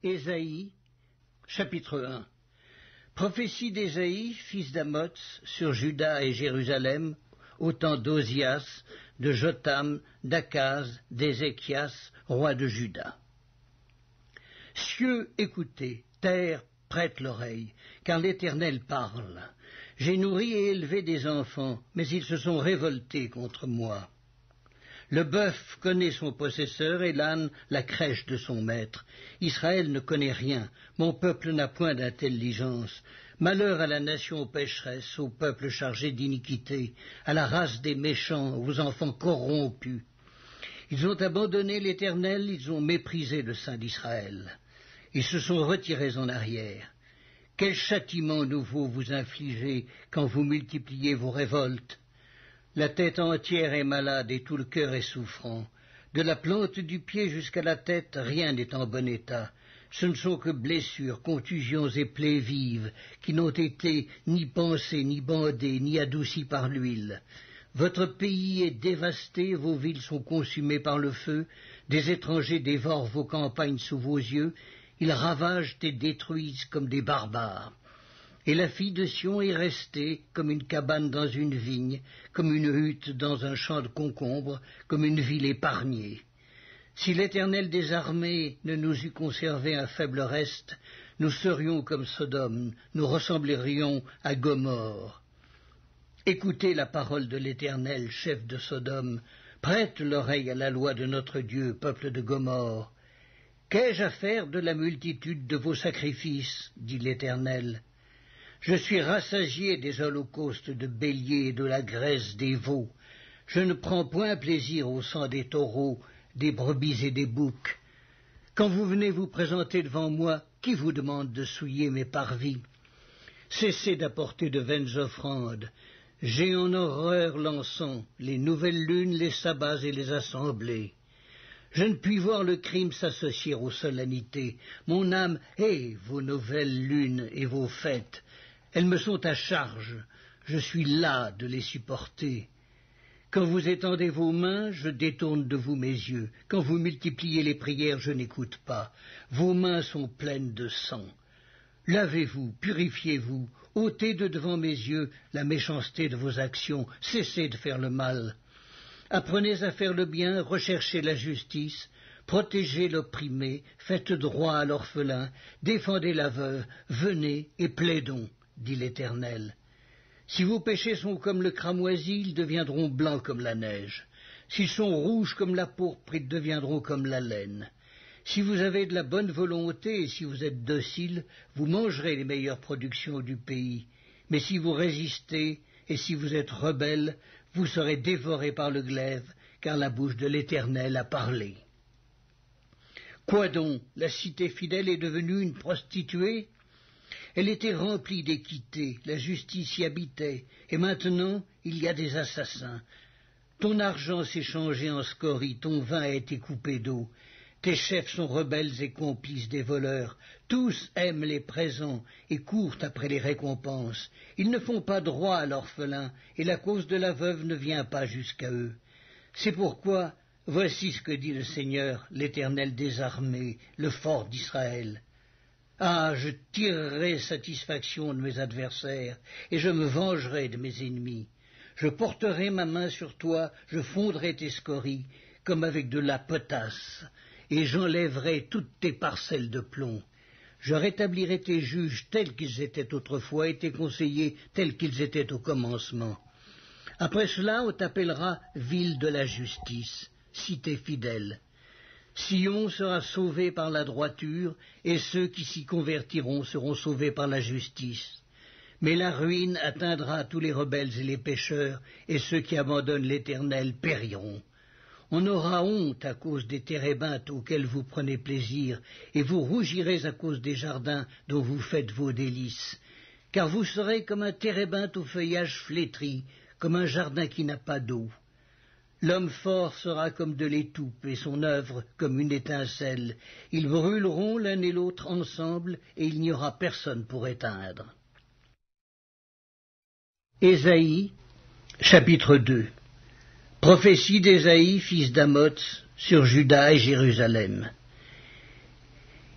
Ésaïe, chapitre 1. Prophétie d'Ésaïe, fils d'Amoz, sur Juda et Jérusalem, au temps d'Ozias, de Jotham, d'Akaz, d'Ézéchias, roi de Juda. Cieux, écoutez, terre, prête l'oreille, car l'Éternel parle. J'ai nourri et élevé des enfants, mais ils se sont révoltés contre moi. Le bœuf connaît son possesseur et l'âne la crèche de son maître. Israël ne connaît rien, mon peuple n'a point d'intelligence. Malheur à la nation pécheresse, au peuple chargé d'iniquité, à la race des méchants, aux enfants corrompus. Ils ont abandonné l'Éternel, ils ont méprisé le Saint d'Israël. Ils se sont retirés en arrière. Quel châtiment nouveau vous infligez quand vous multipliez vos révoltes? La tête entière est malade et tout le cœur est souffrant. De la plante du pied jusqu'à la tête, rien n'est en bon état. Ce ne sont que blessures, contusions et plaies vives, qui n'ont été ni pansées, ni bandées, ni adoucies par l'huile. Votre pays est dévasté, vos villes sont consumées par le feu, des étrangers dévorent vos campagnes sous vos yeux, ils ravagent et détruisent comme des barbares. Et la fille de Sion est restée comme une cabane dans une vigne, comme une hutte dans un champ de concombres, comme une ville épargnée. Si l'Éternel des armées ne nous eût conservé un faible reste, nous serions comme Sodome, nous ressemblerions à Gomorrhe. Écoutez la parole de l'Éternel, chef de Sodome, prête l'oreille à la loi de notre Dieu, peuple de Gomorrhe. Qu'ai-je à faire de la multitude de vos sacrifices, dit l'Éternel. Je suis rassasié des holocaustes de béliers et de la graisse des veaux. Je ne prends point plaisir au sang des taureaux, des brebis et des boucs. Quand vous venez vous présenter devant moi, qui vous demande de souiller mes parvis? Cessez d'apporter de vaines offrandes. J'ai en horreur l'encens, les nouvelles lunes, les sabbats et les assemblées. Je ne puis voir le crime s'associer aux solennités. Mon âme hait vos nouvelles lunes et vos fêtes. Elles me sont à charge, je suis las de les supporter. Quand vous étendez vos mains, je détourne de vous mes yeux. Quand vous multipliez les prières, je n'écoute pas. Vos mains sont pleines de sang. Lavez-vous, purifiez-vous, ôtez de devant mes yeux la méchanceté de vos actions, cessez de faire le mal. Apprenez à faire le bien, recherchez la justice, protégez l'opprimé, faites droit à l'orphelin, défendez la veuve, venez et plaidons, dit l'Éternel. Si vos péchés sont comme le cramoisi, ils deviendront blancs comme la neige. S'ils sont rouges comme la pourpre, ils deviendront comme la laine. Si vous avez de la bonne volonté et si vous êtes docile, vous mangerez les meilleures productions du pays. Mais si vous résistez et si vous êtes rebelles, vous serez dévorés par le glaive, car la bouche de l'Éternel a parlé. Quoi donc, la cité fidèle est devenue une prostituée? Elle était remplie d'équité, la justice y habitait, et maintenant il y a des assassins. Ton argent s'est changé en scorie, ton vin a été coupé d'eau. Tes chefs sont rebelles et complices des voleurs. Tous aiment les présents et courent après les récompenses. Ils ne font pas droit à l'orphelin, et la cause de la veuve ne vient pas jusqu'à eux. C'est pourquoi, voici ce que dit le Seigneur, l'Éternel des armées, le fort d'Israël. Ah, je tirerai satisfaction de mes adversaires, et je me vengerai de mes ennemis. Je porterai ma main sur toi, je fondrai tes scories, comme avec de la potasse, et j'enlèverai toutes tes parcelles de plomb. Je rétablirai tes juges tels qu'ils étaient autrefois, et tes conseillers tels qu'ils étaient au commencement. Après cela, on t'appellera ville de la justice, cité fidèle. Sion sera sauvé par la droiture, et ceux qui s'y convertiront seront sauvés par la justice. Mais la ruine atteindra tous les rebelles et les pécheurs, et ceux qui abandonnent l'Éternel périront. On aura honte à cause des térébintes auxquelles vous prenez plaisir, et vous rougirez à cause des jardins dont vous faites vos délices. Car vous serez comme un térébinthe au feuillage flétri, comme un jardin qui n'a pas d'eau. L'homme fort sera comme de l'étoupe, et son œuvre comme une étincelle. Ils brûleront l'un et l'autre ensemble, et il n'y aura personne pour éteindre. Ésaïe, chapitre 2. Prophétie d'Ésaïe, fils d'Amoz, sur Juda et Jérusalem.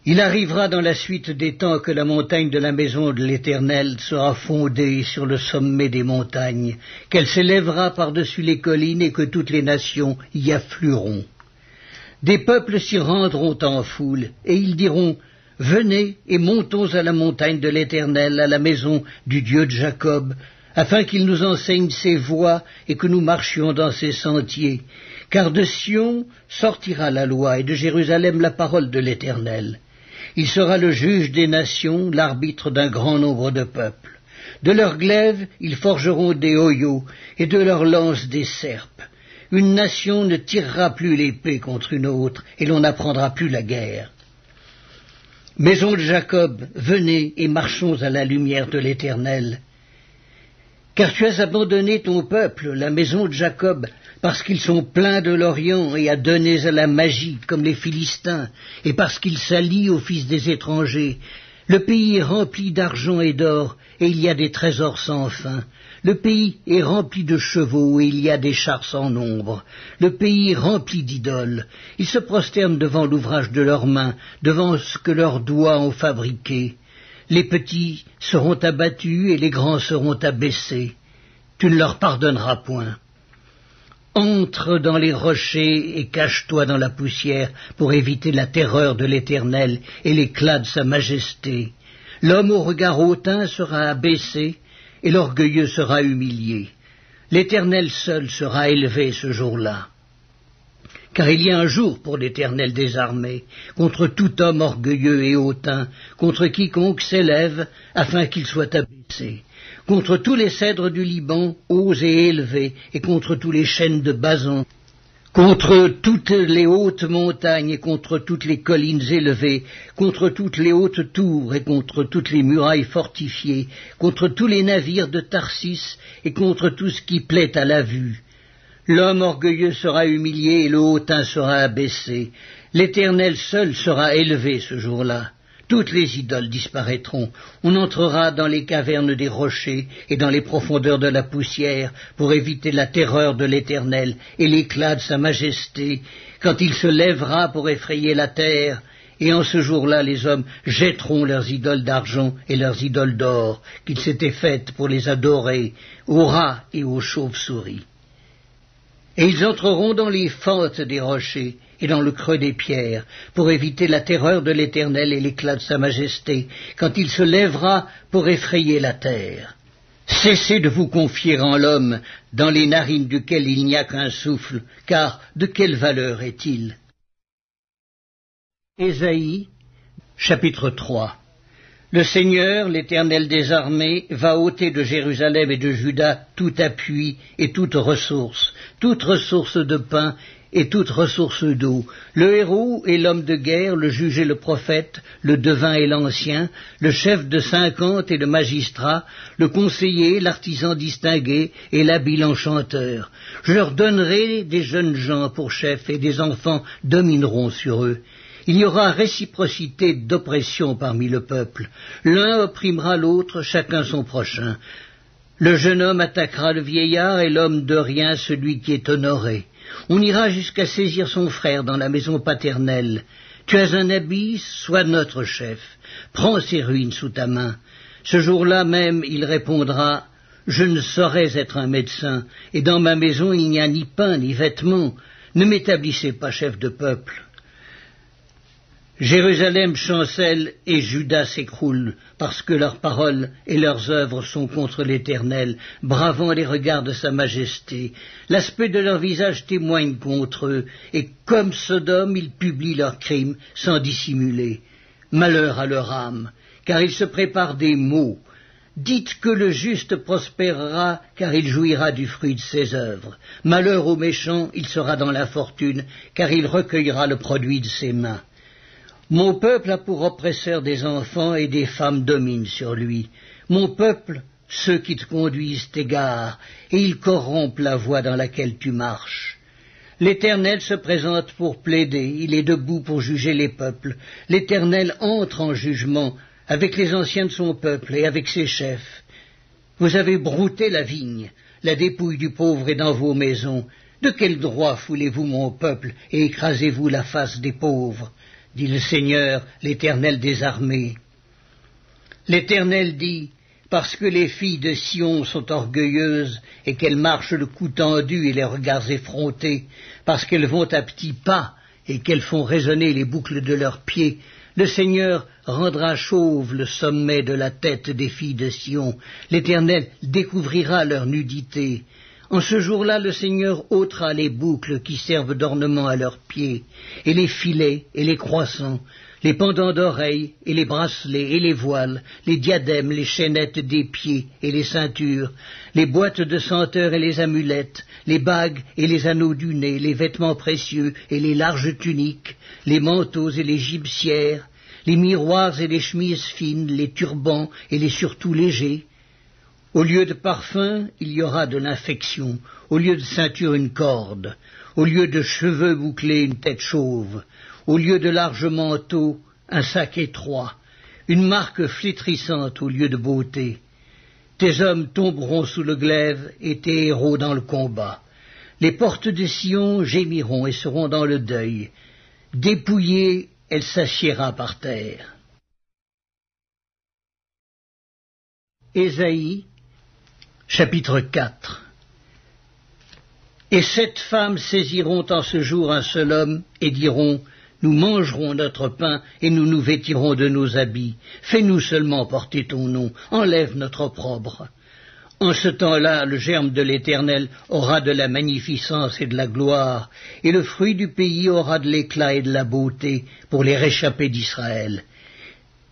Il arrivera dans la suite des temps que la montagne de la maison de l'Éternel sera fondée sur le sommet des montagnes, qu'elle s'élèvera par-dessus les collines et que toutes les nations y afflueront. Des peuples s'y rendront en foule, et ils diront « Venez et montons à la montagne de l'Éternel, à la maison du Dieu de Jacob, afin qu'il nous enseigne ses voies et que nous marchions dans ses sentiers. Car de Sion sortira la loi et de Jérusalem la parole de l'Éternel. Il sera le juge des nations, l'arbitre d'un grand nombre de peuples. De leurs glaives, ils forgeront des hoyaux, et de leurs lances des serpes. Une nation ne tirera plus l'épée contre une autre, et l'on n'apprendra plus la guerre. Maison de Jacob, venez et marchons à la lumière de l'Éternel. Car tu as abandonné ton peuple, la maison de Jacob, parce qu'ils sont pleins de l'Orient et adonnés à la magie, comme les Philistins, et parce qu'ils s'allient aux fils des étrangers. Le pays est rempli d'argent et d'or, et il y a des trésors sans fin. Le pays est rempli de chevaux, et il y a des chars sans nombre. Le pays est rempli d'idoles. Ils se prosternent devant l'ouvrage de leurs mains, devant ce que leurs doigts ont fabriqué. Les petits seront abattus, et les grands seront abaissés. Tu ne leur pardonneras point. Entre dans les rochers et cache-toi dans la poussière pour éviter la terreur de l'Éternel et l'éclat de sa majesté. L'homme au regard hautain sera abaissé et l'orgueilleux sera humilié. L'Éternel seul sera élevé ce jour-là. Car il y a un jour pour l'Éternel des armées, contre tout homme orgueilleux et hautain, contre quiconque s'élève afin qu'il soit abaissé. Contre tous les cèdres du Liban, hauts et élevés, et contre tous les chênes de Basan, contre toutes les hautes montagnes et contre toutes les collines élevées, contre toutes les hautes tours et contre toutes les murailles fortifiées, contre tous les navires de Tarsis et contre tout ce qui plaît à la vue. L'homme orgueilleux sera humilié et le hautain sera abaissé. L'Éternel seul sera élevé ce jour-là. Toutes les idoles disparaîtront. On entrera dans les cavernes des rochers et dans les profondeurs de la poussière pour éviter la terreur de l'Éternel et l'éclat de sa majesté, quand il se lèvera pour effrayer la terre. Et en ce jour-là, les hommes jetteront leurs idoles d'argent et leurs idoles d'or, qu'ils s'étaient faites pour les adorer, aux rats et aux chauves-souris. Et ils entreront dans les fentes des rochers et dans le creux des pierres, pour éviter la terreur de l'Éternel et l'éclat de sa majesté, quand il se lèvera pour effrayer la terre. Cessez de vous confier en l'homme, dans les narines duquel il n'y a qu'un souffle, car de quelle valeur est-il? Ésaïe, chapitre 3. Le Seigneur, l'Éternel des armées, va ôter de Jérusalem et de Juda tout appui et toute ressource de pain et toute ressource d'eau, le héros et l'homme de guerre, le juge et le prophète, le devin et l'ancien, le chef de 50 et le magistrat, le conseiller, l'artisan distingué et l'habile enchanteur. Je leur donnerai des jeunes gens pour chefs et des enfants domineront sur eux. Il y aura réciprocité d'oppression parmi le peuple. L'un opprimera l'autre, chacun son prochain. Le jeune homme attaquera le vieillard et l'homme de rien celui qui est honoré. On ira jusqu'à saisir son frère dans la maison paternelle. Tu as un habit, sois notre chef. Prends ses ruines sous ta main. Ce jour-là même, il répondra, je ne saurais être un médecin, et dans ma maison il n'y a ni pain ni vêtements. Ne m'établissez pas chef de peuple. Jérusalem chancelle et Juda s'écroule, parce que leurs paroles et leurs œuvres sont contre l'Éternel, bravant les regards de sa majesté. L'aspect de leur visage témoigne contre eux, et comme Sodome, ils publient leurs crimes sans dissimuler. Malheur à leur âme, car ils se préparent des maux. Dites que le juste prospérera, car il jouira du fruit de ses œuvres. Malheur au méchant, il sera dans l'infortune, car il recueillera le produit de ses mains. Mon peuple a pour oppresseur des enfants et des femmes dominent sur lui. Mon peuple, ceux qui te conduisent t'égarent, et ils corrompent la voie dans laquelle tu marches. L'Éternel se présente pour plaider, il est debout pour juger les peuples. L'Éternel entre en jugement avec les anciens de son peuple et avec ses chefs. Vous avez brouté la vigne, la dépouille du pauvre est dans vos maisons. De quel droit foulez-vous mon peuple et écrasez-vous la face des pauvres? dit le Seigneur, l'Éternel des armées. L'Éternel dit, parce que les filles de Sion sont orgueilleuses et qu'elles marchent le cou tendu et les regards effrontés, parce qu'elles vont à petits pas et qu'elles font résonner les boucles de leurs pieds, le Seigneur rendra chauve le sommet de la tête des filles de Sion. L'Éternel découvrira leur nudité. En ce jour-là, le Seigneur ôtera les boucles qui servent d'ornement à leurs pieds, et les filets et les croissants, les pendants d'oreilles et les bracelets et les voiles, les diadèmes, les chaînettes des pieds et les ceintures, les boîtes de senteurs et les amulettes, les bagues et les anneaux du nez, les vêtements précieux et les larges tuniques, les manteaux et les gibecières, les miroirs et les chemises fines, les turbans et les surtouts légers. Au lieu de parfum, il y aura de l'infection, au lieu de ceinture une corde, au lieu de cheveux bouclés une tête chauve, au lieu de larges manteaux un sac étroit, une marque flétrissante au lieu de beauté. Tes hommes tomberont sous le glaive et tes héros dans le combat. Les portes de Sion gémiront et seront dans le deuil. Dépouillée, elle s'assiera par terre. Ésaïe, chapitre 4. Et 7 femmes saisiront en ce jour un seul homme et diront, nous mangerons notre pain et nous nous vêtirons de nos habits. Fais-nous seulement porter ton nom, enlève notre opprobre. En ce temps-là, le germe de l'Éternel aura de la magnificence et de la gloire, et le fruit du pays aura de l'éclat et de la beauté pour les réchappés d'Israël.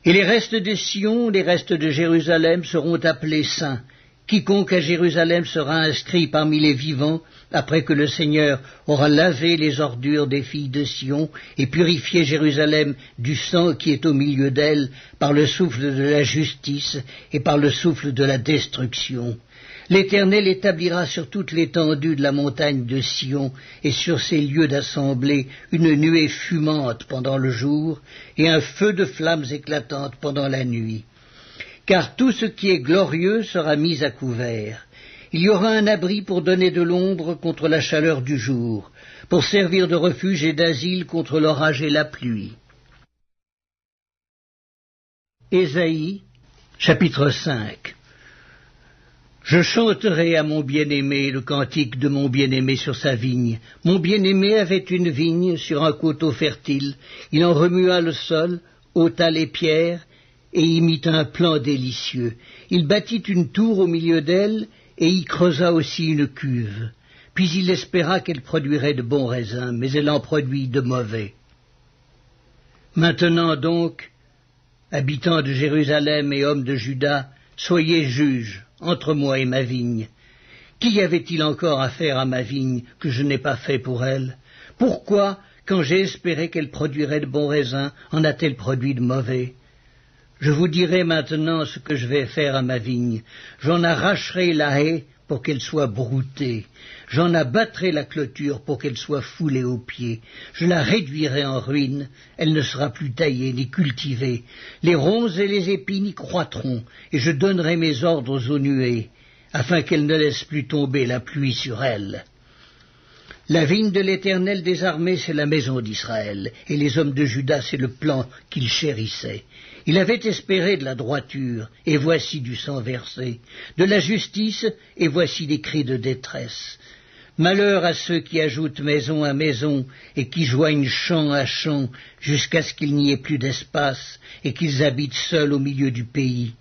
Et les restes de Sion, les restes de Jérusalem seront appelés saints. Quiconque à Jérusalem sera inscrit parmi les vivants, après que le Seigneur aura lavé les ordures des filles de Sion et purifié Jérusalem du sang qui est au milieu d'elle par le souffle de la justice et par le souffle de la destruction. L'Éternel établira sur toute l'étendue de la montagne de Sion et sur ses lieux d'assemblée une nuée fumante pendant le jour et un feu de flammes éclatantes pendant la nuit. Car tout ce qui est glorieux sera mis à couvert. Il y aura un abri pour donner de l'ombre contre la chaleur du jour, pour servir de refuge et d'asile contre l'orage et la pluie. Ésaïe, chapitre 5. Je chanterai à mon bien-aimé le cantique de mon bien-aimé sur sa vigne. Mon bien-aimé avait une vigne sur un coteau fertile. Il en remua le sol, ôta les pierres, et y mit un plan délicieux. Il bâtit une tour au milieu d'elle, et y creusa aussi une cuve. Puis il espéra qu'elle produirait de bons raisins, mais elle en produit de mauvais. Maintenant donc, habitants de Jérusalem et hommes de Juda, soyez juges entre moi et ma vigne. Qu'y avait-il encore à faire à ma vigne que je n'ai pas fait pour elle? Pourquoi, quand j'ai espéré qu'elle produirait de bons raisins, en a-t-elle produit de mauvais? Je vous dirai maintenant ce que je vais faire à ma vigne. J'en arracherai la haie pour qu'elle soit broutée. J'en abattrai la clôture pour qu'elle soit foulée aux pieds. Je la réduirai en ruine. Elle ne sera plus taillée ni cultivée. Les ronces et les épines y croîtront, et je donnerai mes ordres aux nuées, afin qu'elles ne laissent plus tomber la pluie sur elle. La vigne de l'Éternel des armées, c'est la maison d'Israël, et les hommes de Juda, c'est le plan qu'il chérissait. Il avait espéré de la droiture, et voici du sang versé, de la justice, et voici des cris de détresse. Malheur à ceux qui ajoutent maison à maison, et qui joignent champ à champ, jusqu'à ce qu'il n'y ait plus d'espace, et qu'ils habitent seuls au milieu du pays.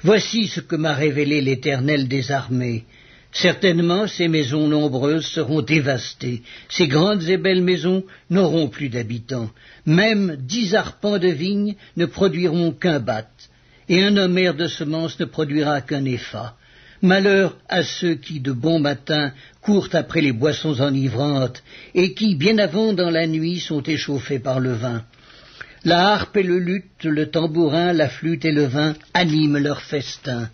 Voici ce que m'a révélé l'Éternel des armées. Certainement, ces maisons nombreuses seront dévastées. Ces grandes et belles maisons n'auront plus d'habitants. Même 10 arpents de vigne ne produiront qu'un bath, et un homère de semences ne produira qu'un épha. Malheur à ceux qui, de bon matin, courent après les boissons enivrantes, et qui, bien avant dans la nuit, sont échauffés par le vin. La harpe et le luth, le tambourin, la flûte et le vin animent leur festin.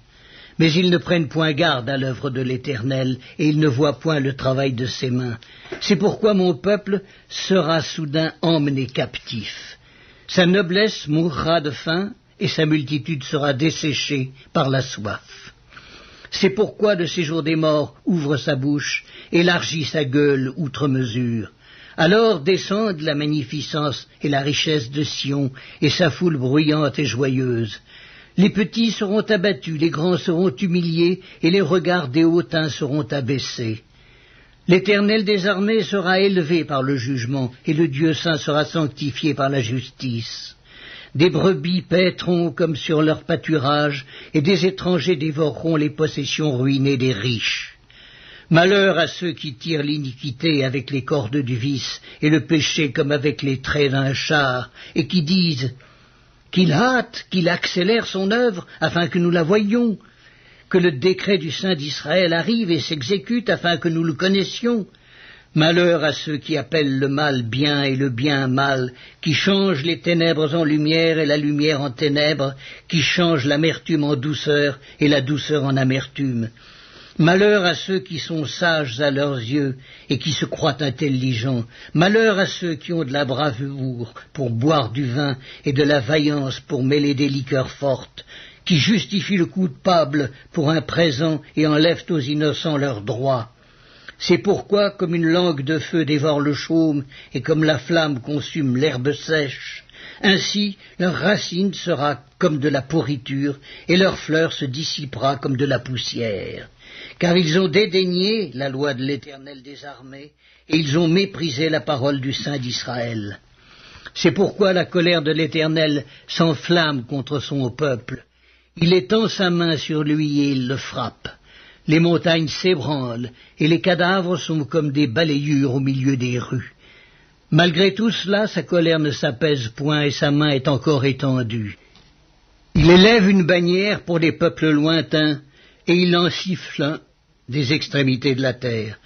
Mais ils ne prennent point garde à l'œuvre de l'Éternel, et ils ne voient point le travail de ses mains. C'est pourquoi mon peuple sera soudain emmené captif. Sa noblesse mourra de faim, et sa multitude sera desséchée par la soif. C'est pourquoi le séjour des morts ouvre sa bouche, élargit sa gueule outre mesure. Alors descendent la magnificence et la richesse de Sion, et sa foule bruyante et joyeuse. Les petits seront abattus, les grands seront humiliés, et les regards des hautains seront abaissés. L'Éternel des armées sera élevé par le jugement, et le Dieu saint sera sanctifié par la justice. Des brebis paîtront comme sur leur pâturage, et des étrangers dévoreront les possessions ruinées des riches. Malheur à ceux qui tirent l'iniquité avec les cordes du vice, et le péché comme avec les traits d'un char, et qui disent qu'il hâte, qu'il accélère son œuvre, afin que nous la voyions, que le décret du Saint d'Israël arrive et s'exécute, afin que nous le connaissions. Malheur à ceux qui appellent le mal bien et le bien mal, qui changent les ténèbres en lumière et la lumière en ténèbres, qui changent l'amertume en douceur et la douceur en amertume. Malheur à ceux qui sont sages à leurs yeux et qui se croient intelligents. Malheur à ceux qui ont de la bravoure pour boire du vin et de la vaillance pour mêler des liqueurs fortes, qui justifient le coupable pour un présent et enlèvent aux innocents leurs droits. C'est pourquoi, comme une langue de feu dévore le chaume et comme la flamme consume l'herbe sèche, ainsi leur racine sera comme de la pourriture et leur fleur se dissipera comme de la poussière. Car ils ont dédaigné la loi de l'Éternel des armées et ils ont méprisé la parole du Saint d'Israël. C'est pourquoi la colère de l'Éternel s'enflamme contre son peuple. Il étend sa main sur lui et il le frappe. Les montagnes s'ébranlent, et les cadavres sont comme des balayures au milieu des rues. Malgré tout cela, sa colère ne s'apaise point, et sa main est encore étendue. Il élève une bannière pour des peuples lointains, et il en siffle un des extrémités de la terre.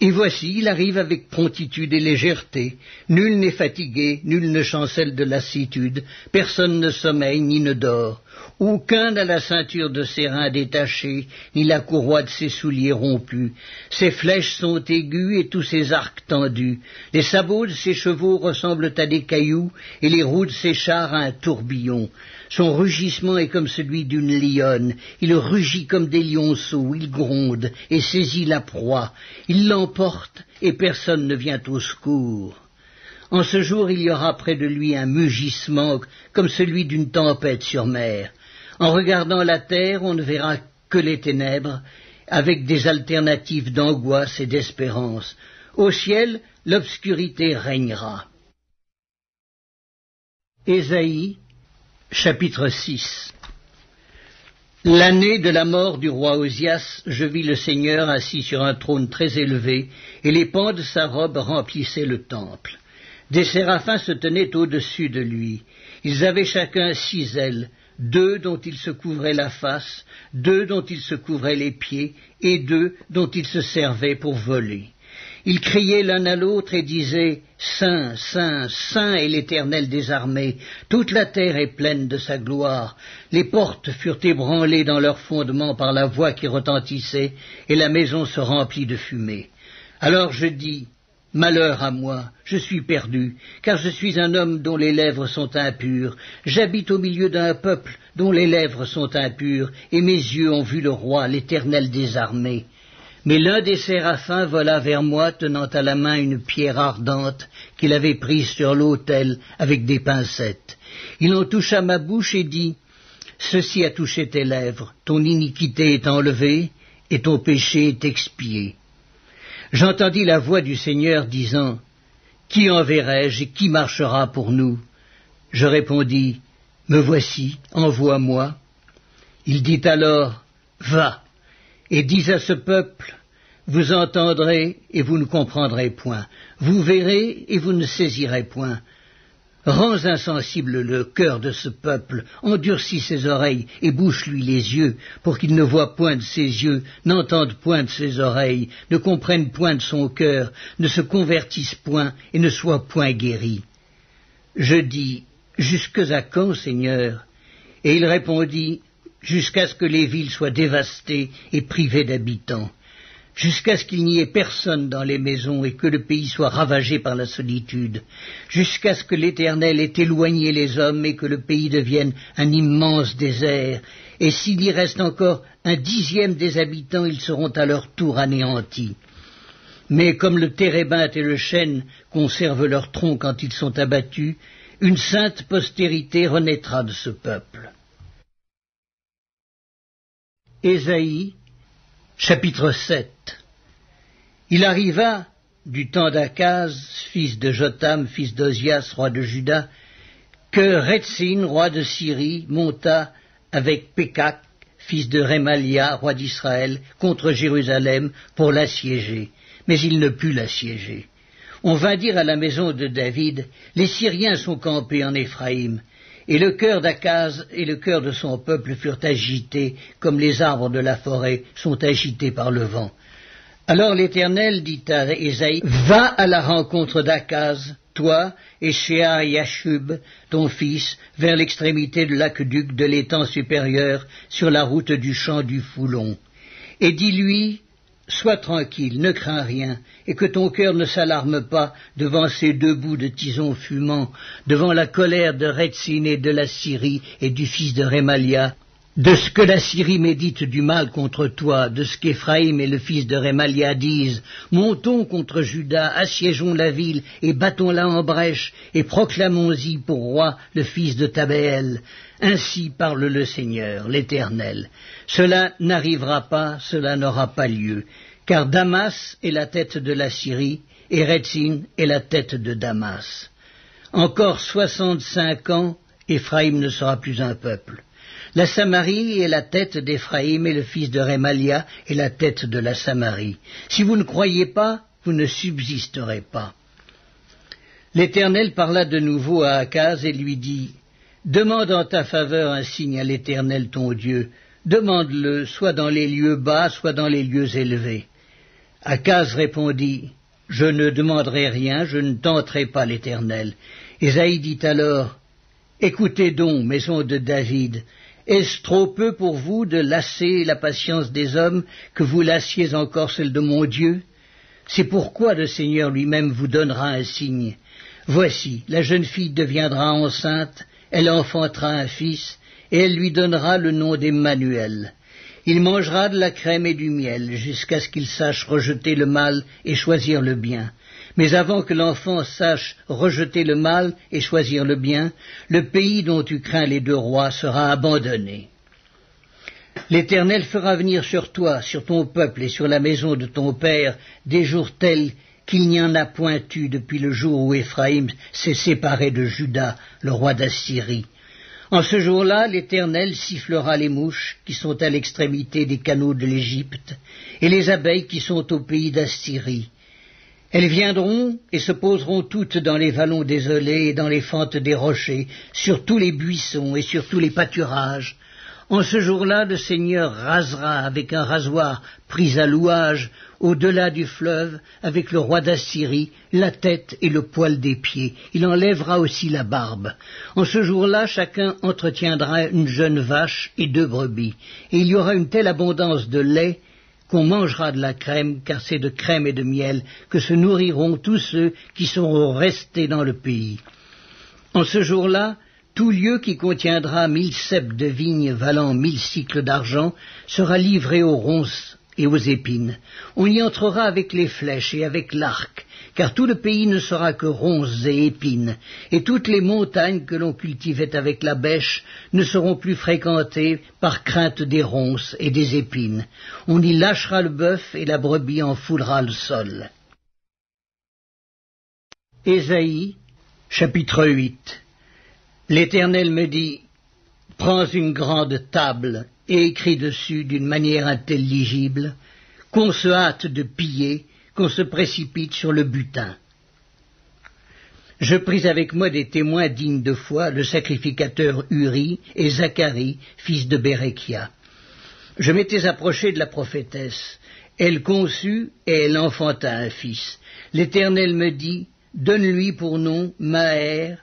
Et voici, il arrive avec promptitude et légèreté. Nul n'est fatigué, nul ne chancelle de lassitude, personne ne sommeille ni ne dort. Aucun n'a la ceinture de ses reins détachée, ni la courroie de ses souliers rompue. Ses flèches sont aiguës et tous ses arcs tendus. Les sabots de ses chevaux ressemblent à des cailloux, et les roues de ses chars à un tourbillon. Son rugissement est comme celui d'une lionne. Il rugit comme des lionceaux, il gronde et saisit la proie. Il l'emporte et personne ne vient au secours. En ce jour, il y aura près de lui un mugissement comme celui d'une tempête sur mer. En regardant la terre, on ne verra que les ténèbres, avec des alternatives d'angoisse et d'espérance. Au ciel, l'obscurité régnera. Ésaïe, chapitre 6. L'année de la mort du roi Osias, je vis le Seigneur assis sur un trône très élevé, et les pans de sa robe remplissaient le temple. Des séraphins se tenaient au-dessus de lui. Ils avaient chacun 6 ailes, 2 dont ils se couvraient la face, 2 dont ils se couvraient les pieds, et 2 dont ils se servaient pour voler. Ils criaient l'un à l'autre et disaient « Saint, Saint, Saint est l'Éternel des armées, toute la terre est pleine de sa gloire. » Les portes furent ébranlées dans leurs fondements par la voix qui retentissait, et la maison se remplit de fumée. Alors je dis « Malheur à moi, je suis perdu, car je suis un homme dont les lèvres sont impures. J'habite au milieu d'un peuple dont les lèvres sont impures, et mes yeux ont vu le roi, l'Éternel des armées. » Mais l'un des séraphins vola vers moi, tenant à la main une pierre ardente qu'il avait prise sur l'autel avec des pincettes. Il en toucha ma bouche et dit « Ceci a touché tes lèvres, ton iniquité est enlevée et ton péché est expié. » J'entendis la voix du Seigneur disant « Qui enverrai-je et qui marchera pour nous ?» Je répondis « Me voici, envoie-moi. » Il dit alors « Va. » Et dis à ce peuple, vous entendrez et vous ne comprendrez point, vous verrez et vous ne saisirez point. Rends insensible le cœur de ce peuple, endurcis ses oreilles et bouche-lui les yeux, pour qu'il ne voie point de ses yeux, n'entende point de ses oreilles, ne comprenne point de son cœur, ne se convertisse point et ne soit point guéri. Je dis, jusque à quand, Seigneur? Et il répondit, jusqu'à ce que les villes soient dévastées et privées d'habitants, jusqu'à ce qu'il n'y ait personne dans les maisons et que le pays soit ravagé par la solitude, jusqu'à ce que l'Éternel ait éloigné les hommes et que le pays devienne un immense désert, et s'il y reste encore 1/10 des habitants, ils seront à leur tour anéantis. Mais comme le térébinthe et le chêne conservent leur tronc quand ils sont abattus, une sainte postérité renaîtra de ce peuple. Ésaïe, chapitre 7. Il arriva, du temps d'Akaz, fils de Jotham, fils d'Ozias, roi de Juda, que Rétzin, roi de Syrie, monta avec Pékak, fils de Rémalia, roi d'Israël, contre Jérusalem pour l'assiéger. Mais il ne put l'assiéger. On vint dire à la maison de David, les Syriens sont campés en Éphraïm, et le cœur d'Akaz et le cœur de son peuple furent agités, comme les arbres de la forêt sont agités par le vent. Alors l'Éternel dit à Ésaïe, va à la rencontre d'Akaz, toi et Shear-Yashub, ton fils, vers l'extrémité de l'aqueduc de l'étang supérieur, sur la route du champ du Foulon. Et dis-lui, sois tranquille, ne crains rien, et que ton cœur ne s'alarme pas devant ces deux bouts de tison fumant, devant la colère de Rétzin et de la Syrie et du fils de Rémalia, de ce que la Syrie médite du mal contre toi, de ce qu'Éphraïm et le fils de Rémalia disent, montons contre Juda, assiégeons la ville, et battons-la en brèche, et proclamons-y pour roi le fils de Tabéel. Ainsi parle le Seigneur, l'Éternel. Cela n'arrivera pas, cela n'aura pas lieu, car Damas est la tête de la Syrie, et Rétzin est la tête de Damas. Encore 65 ans, Éphraïm ne sera plus un peuple. La Samarie est la tête d'Éphraïm et le fils de Rémalia est la tête de la Samarie. Si vous ne croyez pas, vous ne subsisterez pas. L'Éternel parla de nouveau à Akaz et lui dit, demande en ta faveur un signe à l'Éternel ton Dieu. Demande-le, soit dans les lieux bas, soit dans les lieux élevés. Akaz répondit, je ne demanderai rien, je ne tenterai pas l'Éternel. Ésaïe dit alors, écoutez donc, maison de David, est-ce trop peu pour vous de lasser la patience des hommes, que vous lassiez encore celle de mon Dieu? C'est pourquoi le Seigneur lui-même vous donnera un signe. Voici, la jeune fille deviendra enceinte, elle enfantera un fils, et elle lui donnera le nom d'Emmanuel. Il mangera de la crème et du miel, jusqu'à ce qu'il sache rejeter le mal et choisir le bien. Mais avant que l'enfant sache rejeter le mal et choisir le bien, le pays dont tu crains les deux rois sera abandonné. L'Éternel fera venir sur toi, sur ton peuple et sur la maison de ton père, des jours tels qu'il n'y en a point eu depuis le jour où Éphraïm s'est séparé de Juda, le roi d'Assyrie. En ce jour-là, l'Éternel sifflera les mouches qui sont à l'extrémité des canaux de l'Égypte et les abeilles qui sont au pays d'Assyrie. Elles viendront et se poseront toutes dans les vallons désolés et dans les fentes des rochers, sur tous les buissons et sur tous les pâturages. En ce jour-là, le Seigneur rasera avec un rasoir pris à louage, au-delà du fleuve, avec le roi d'Assyrie, la tête et le poil des pieds. Il enlèvera aussi la barbe. En ce jour-là, chacun entretiendra une jeune vache et 2 brebis. Et il y aura une telle abondance de lait qu'on mangera de la crème, car c'est de crème et de miel que se nourriront tous ceux qui seront restés dans le pays. En ce jour-là, tout lieu qui contiendra 1000 ceps de vigne valant 1000 cycles d'argent sera livré aux ronces et aux épines. On y entrera avec les flèches et avec l'arc, car tout le pays ne sera que ronces et épines, et toutes les montagnes que l'on cultivait avec la bêche ne seront plus fréquentées par crainte des ronces et des épines. On y lâchera le bœuf et la brebis en foulera le sol. Ésaïe, chapitre 8. L'Éternel me dit, prends une grande table et écris dessus d'une manière intelligible, qu'on se hâte de piller, qu'on se précipite sur le butin. Je pris avec moi des témoins dignes de foi, le sacrificateur Uri et Zacharie, fils de Béréchia. Je m'étais approché de la prophétesse. Elle conçut et elle enfanta un fils. L'Éternel me dit, donne-lui pour nom Maher,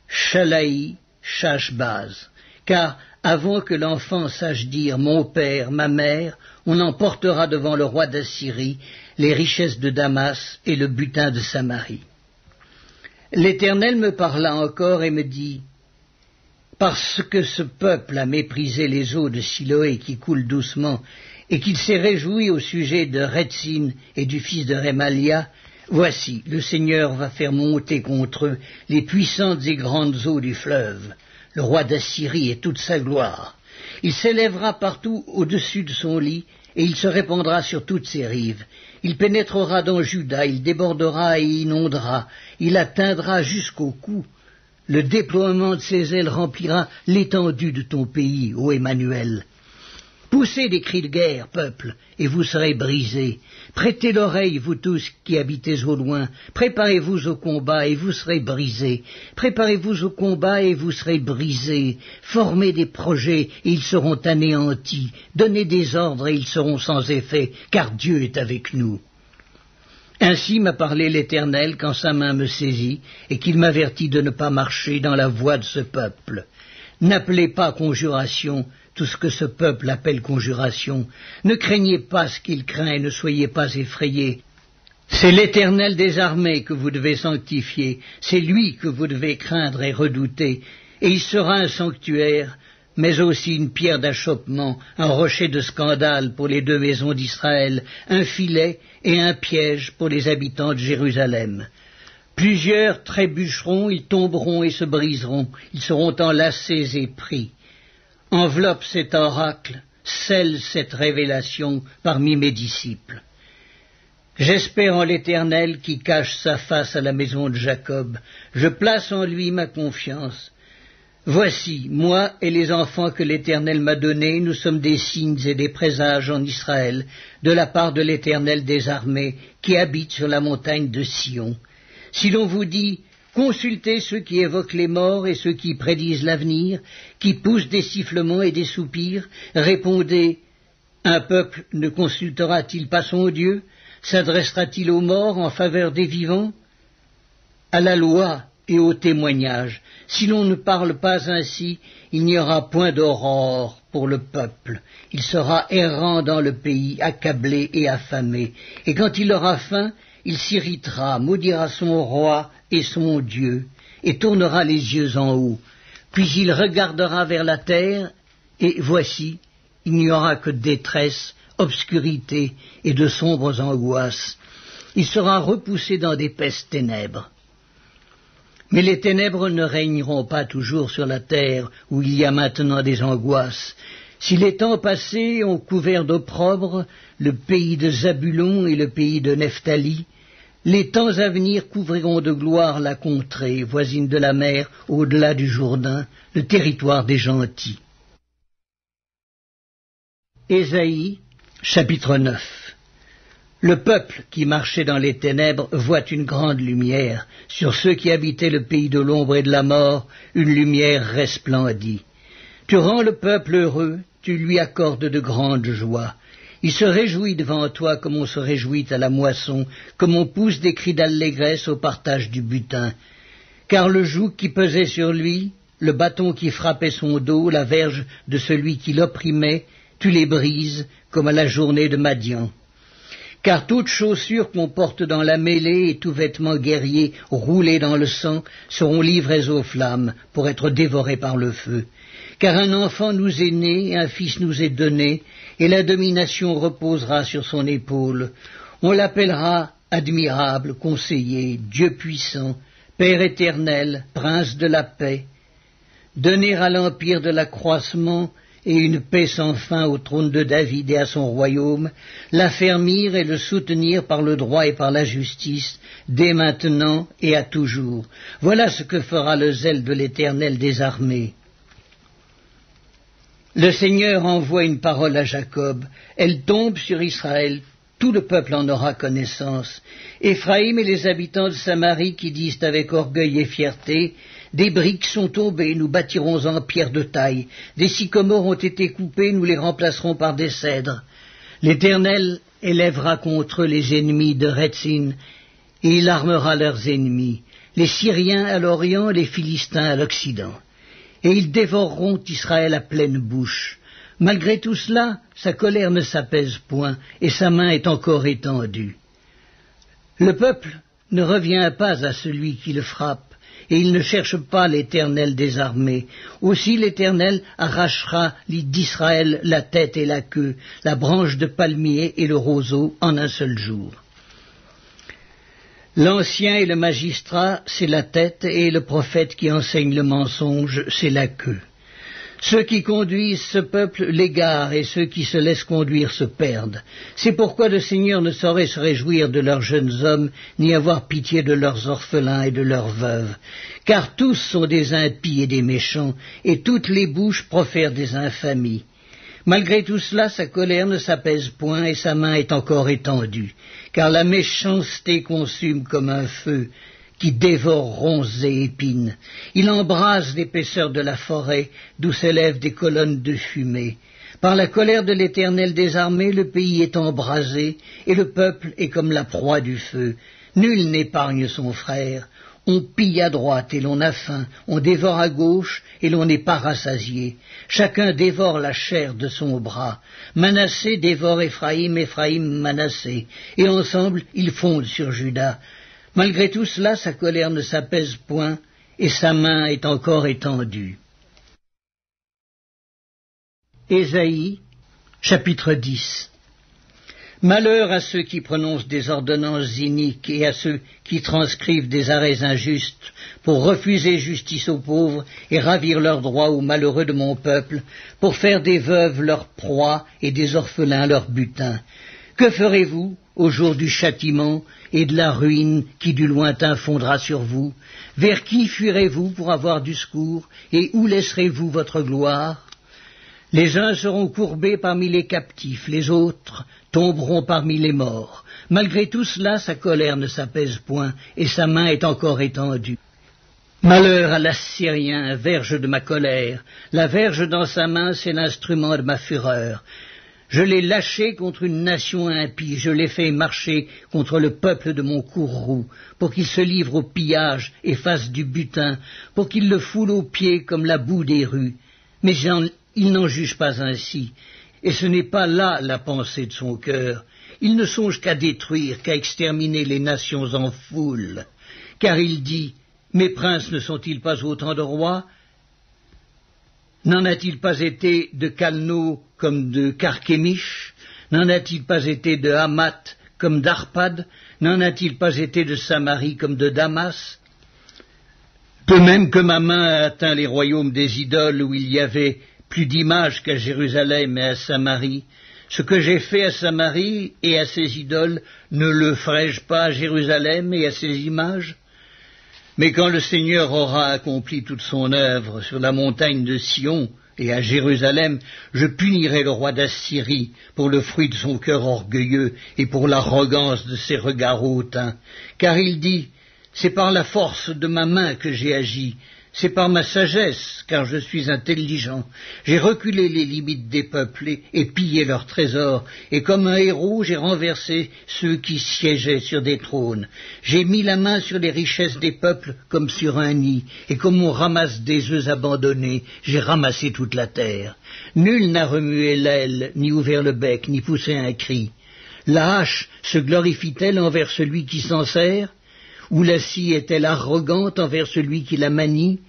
Shalaï, Shashbaz, car avant que l'enfant sache dire « mon père, ma mère », on emportera devant le roi d'Assyrie les richesses de Damas et le butin de Samarie. L'Éternel me parla encore et me dit « Parce que ce peuple a méprisé les eaux de Siloé qui coulent doucement et qu'il s'est réjoui au sujet de Rétzin et du fils de Rémalia, voici, le Seigneur va faire monter contre eux les puissantes et grandes eaux du fleuve, le roi d'Assyrie et toute sa gloire. Il s'élèvera partout au-dessus de son lit, et il se répandra sur toutes ses rives. Il pénétrera dans Juda, il débordera et inondera, il atteindra jusqu'au cou. Le déploiement de ses ailes remplira l'étendue de ton pays, ô Emmanuel. Poussez des cris de guerre, peuple, et vous serez brisés. Prêtez l'oreille, vous tous qui habitez au loin. Préparez-vous au combat, et vous serez brisés. Préparez-vous au combat, et vous serez brisés. Formez des projets, et ils seront anéantis. Donnez des ordres, et ils seront sans effet, car Dieu est avec nous. Ainsi m'a parlé l'Éternel quand sa main me saisit, et qu'il m'avertit de ne pas marcher dans la voie de ce peuple. N'appelez pas conjuration tout ce que ce peuple appelle conjuration. Ne craignez pas ce qu'il craint et ne soyez pas effrayés. C'est l'Éternel des armées que vous devez sanctifier, c'est lui que vous devez craindre et redouter, et il sera un sanctuaire, mais aussi une pierre d'achoppement, un rocher de scandale pour les deux maisons d'Israël, un filet et un piège pour les habitants de Jérusalem. Plusieurs trébucheront, ils tomberont et se briseront, ils seront enlacés et pris. Enveloppe cet oracle, scelle cette révélation parmi mes disciples. J'espère en l'Éternel qui cache sa face à la maison de Jacob. Je place en lui ma confiance. Voici, moi et les enfants que l'Éternel m'a donnés, nous sommes des signes et des présages en Israël, de la part de l'Éternel des armées, qui habite sur la montagne de Sion. Si l'on vous dit, consultez ceux qui évoquent les morts et ceux qui prédisent l'avenir, qui poussent des sifflements et des soupirs, répondez, un peuple ne consultera-t-il pas son Dieu? S'adressera-t-il aux morts en faveur des vivants? À la loi et au témoignage, si l'on ne parle pas ainsi, il n'y aura point d'aurore pour le peuple. Il sera errant dans le pays, accablé et affamé, et quand il aura faim, il s'irritera, maudira son roi et son Dieu, et tournera les yeux en haut. Puis il regardera vers la terre, et voici, il n'y aura que détresse, obscurité et de sombres angoisses. Il sera repoussé dans d'épaisses ténèbres. Mais les ténèbres ne régneront pas toujours sur la terre, où il y a maintenant des angoisses. Si les temps passés ont couvert d'opprobre le pays de Zabulon et le pays de Nephtali, les temps à venir couvriront de gloire la contrée, voisine de la mer, au-delà du Jourdain, le territoire des gentils. Ésaïe, chapitre 9. Le peuple qui marchait dans les ténèbres voit une grande lumière. Sur ceux qui habitaient le pays de l'ombre et de la mort, une lumière resplendit. Tu rends le peuple heureux, tu lui accordes de grandes joies. Il se réjouit devant toi comme on se réjouit à la moisson, comme on pousse des cris d'allégresse au partage du butin. Car le joug qui pesait sur lui, le bâton qui frappait son dos, la verge de celui qui l'opprimait, tu les brises comme à la journée de Madian. Car toute chaussure qu'on porte dans la mêlée et tout vêtement guerrier roulé dans le sang seront livrés aux flammes pour être dévorés par le feu. Car un enfant nous est né, un fils nous est donné, et la domination reposera sur son épaule. On l'appellera admirable, conseiller, Dieu puissant, Père éternel, prince de la paix. Donner à l'empire de l'accroissement et une paix sans fin au trône de David et à son royaume, l'affermir et le soutenir par le droit et par la justice, dès maintenant et à toujours. Voilà ce que fera le zèle de l'Éternel des armées. Le Seigneur envoie une parole à Jacob, elle tombe sur Israël, tout le peuple en aura connaissance. Éphraïm et les habitants de Samarie qui disent avec orgueil et fierté, des briques sont tombées, nous bâtirons en pierre de taille, des sycomores ont été coupés, nous les remplacerons par des cèdres. L'Éternel élèvera contre eux les ennemis de Rétzin, et il armera leurs ennemis, les Syriens à l'Orient, les Philistins à l'Occident. Et ils dévoreront Israël à pleine bouche. Malgré tout cela, sa colère ne s'apaise point, et sa main est encore étendue. Le peuple ne revient pas à celui qui le frappe, et ils ne cherchent pas l'Éternel des armées. Aussi l'Éternel arrachera d'Israël la tête et la queue, la branche de palmier et le roseau en un seul jour. L'ancien et le magistrat, c'est la tête, et le prophète qui enseigne le mensonge, c'est la queue. Ceux qui conduisent ce peuple l'égarent, et ceux qui se laissent conduire se perdent. C'est pourquoi le Seigneur ne saurait se réjouir de leurs jeunes hommes, ni avoir pitié de leurs orphelins et de leurs veuves. Car tous sont des impies et des méchants, et toutes les bouches profèrent des infamies. Malgré tout cela, sa colère ne s'apaise point, et sa main est encore étendue, car la méchanceté consume comme un feu, qui dévore ronces et épines. Il embrase l'épaisseur de la forêt, d'où s'élèvent des colonnes de fumée. Par la colère de l'Éternel des armées, le pays est embrasé, et le peuple est comme la proie du feu. Nul n'épargne son frère. On pille à droite et l'on a faim, on dévore à gauche et l'on n'est pas rassasié. Chacun dévore la chair de son bras. Manassé dévore Éphraïm, Éphraïm Manassé, et ensemble ils fondent sur Juda. Malgré tout cela, sa colère ne s'apaise point, et sa main est encore étendue. Ésaïe, chapitre 10. Malheur à ceux qui prononcent des ordonnances iniques et à ceux qui transcrivent des arrêts injustes pour refuser justice aux pauvres et ravir leurs droits aux malheureux de mon peuple, pour faire des veuves leur proie et des orphelins leur butin. Que ferez-vous au jour du châtiment et de la ruine qui du lointain fondra sur vous? Vers qui fuirez-vous pour avoir du secours, et où laisserez-vous votre gloire? Les uns seront courbés parmi les captifs, les autres tomberont parmi les morts. Malgré tout cela, sa colère ne s'apaise point, et sa main est encore étendue. Malheur à l'Assyrien, verge de ma colère. La verge dans sa main, c'est l'instrument de ma fureur. Je l'ai lâché contre une nation impie, je l'ai fait marcher contre le peuple de mon courroux, pour qu'il se livre au pillage et fasse du butin, pour qu'il le foule aux pieds comme la boue des rues. Mais il n'en juge pas ainsi, et ce n'est pas là la pensée de son cœur. Il ne songe qu'à détruire, qu'à exterminer les nations en foule. Car il dit, mes princes ne sont-ils pas autant de rois? N'en a-t-il pas été de Calno comme de Carchemish? N'en a-t-il pas été de Hamath comme d'Arpad? N'en a-t-il pas été de Samarie comme de Damas? De même que ma main a atteint les royaumes des idoles où il y avait plus d'images qu'à Jérusalem et à Samarie, ce que j'ai fait à Samarie et à ses idoles, ne le ferai-je pas à Jérusalem et à ses images? Mais quand le Seigneur aura accompli toute son œuvre sur la montagne de Sion et à Jérusalem, je punirai le roi d'Assyrie pour le fruit de son cœur orgueilleux et pour l'arrogance de ses regards hautains. Car il dit, c'est par la force de ma main que j'ai agi, c'est par ma sagesse, car je suis intelligent. J'ai reculé les limites des peuples et pillé leurs trésors, et comme un héros, j'ai renversé ceux qui siégeaient sur des trônes. J'ai mis la main sur les richesses des peuples comme sur un nid, et comme on ramasse des œufs abandonnés, j'ai ramassé toute la terre. Nul n'a remué l'aile, ni ouvert le bec, ni poussé un cri. La hache se glorifie-t-elle envers celui qui s'en sert? Ou la scie est-elle arrogante envers celui qui la manie?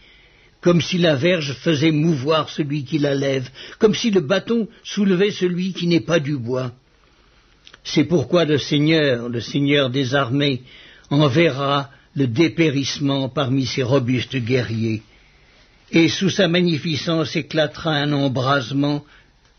Comme si la verge faisait mouvoir celui qui la lève, comme si le bâton soulevait celui qui n'est pas du bois. C'est pourquoi le Seigneur des armées, enverra le dépérissement parmi ses robustes guerriers, et sous sa magnificence éclatera un embrasement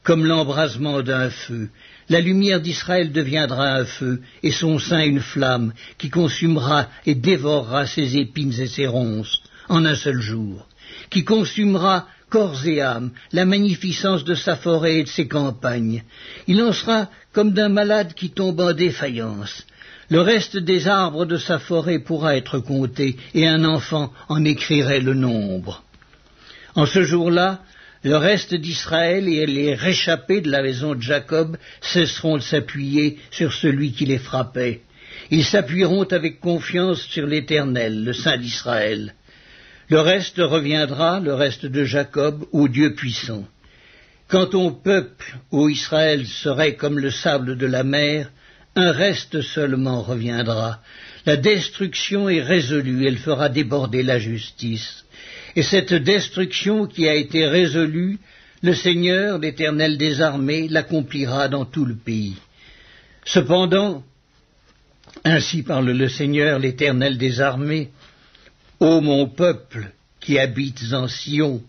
comme l'embrasement d'un feu. La lumière d'Israël deviendra un feu, et son sein une flamme, qui consumera et dévorera ses épines et ses ronces, en un seul jour, qui consumera corps et âme, la magnificence de sa forêt et de ses campagnes. Il en sera comme d'un malade qui tombe en défaillance. Le reste des arbres de sa forêt pourra être compté, et un enfant en écrirait le nombre. En ce jour-là, le reste d'Israël et les réchappés de la maison de Jacob cesseront de s'appuyer sur celui qui les frappait. Ils s'appuieront avec confiance sur l'Éternel, le Saint d'Israël. Le reste reviendra, le reste de Jacob, au Dieu puissant. Quand ton peuple, ô Israël, serait comme le sable de la mer, un reste seulement reviendra. La destruction est résolue, elle fera déborder la justice. Et cette destruction qui a été résolue, le Seigneur, l'Éternel des armées, l'accomplira dans tout le pays. Cependant, ainsi parle le Seigneur, l'Éternel des armées, ô mon peuple qui habites en Sion,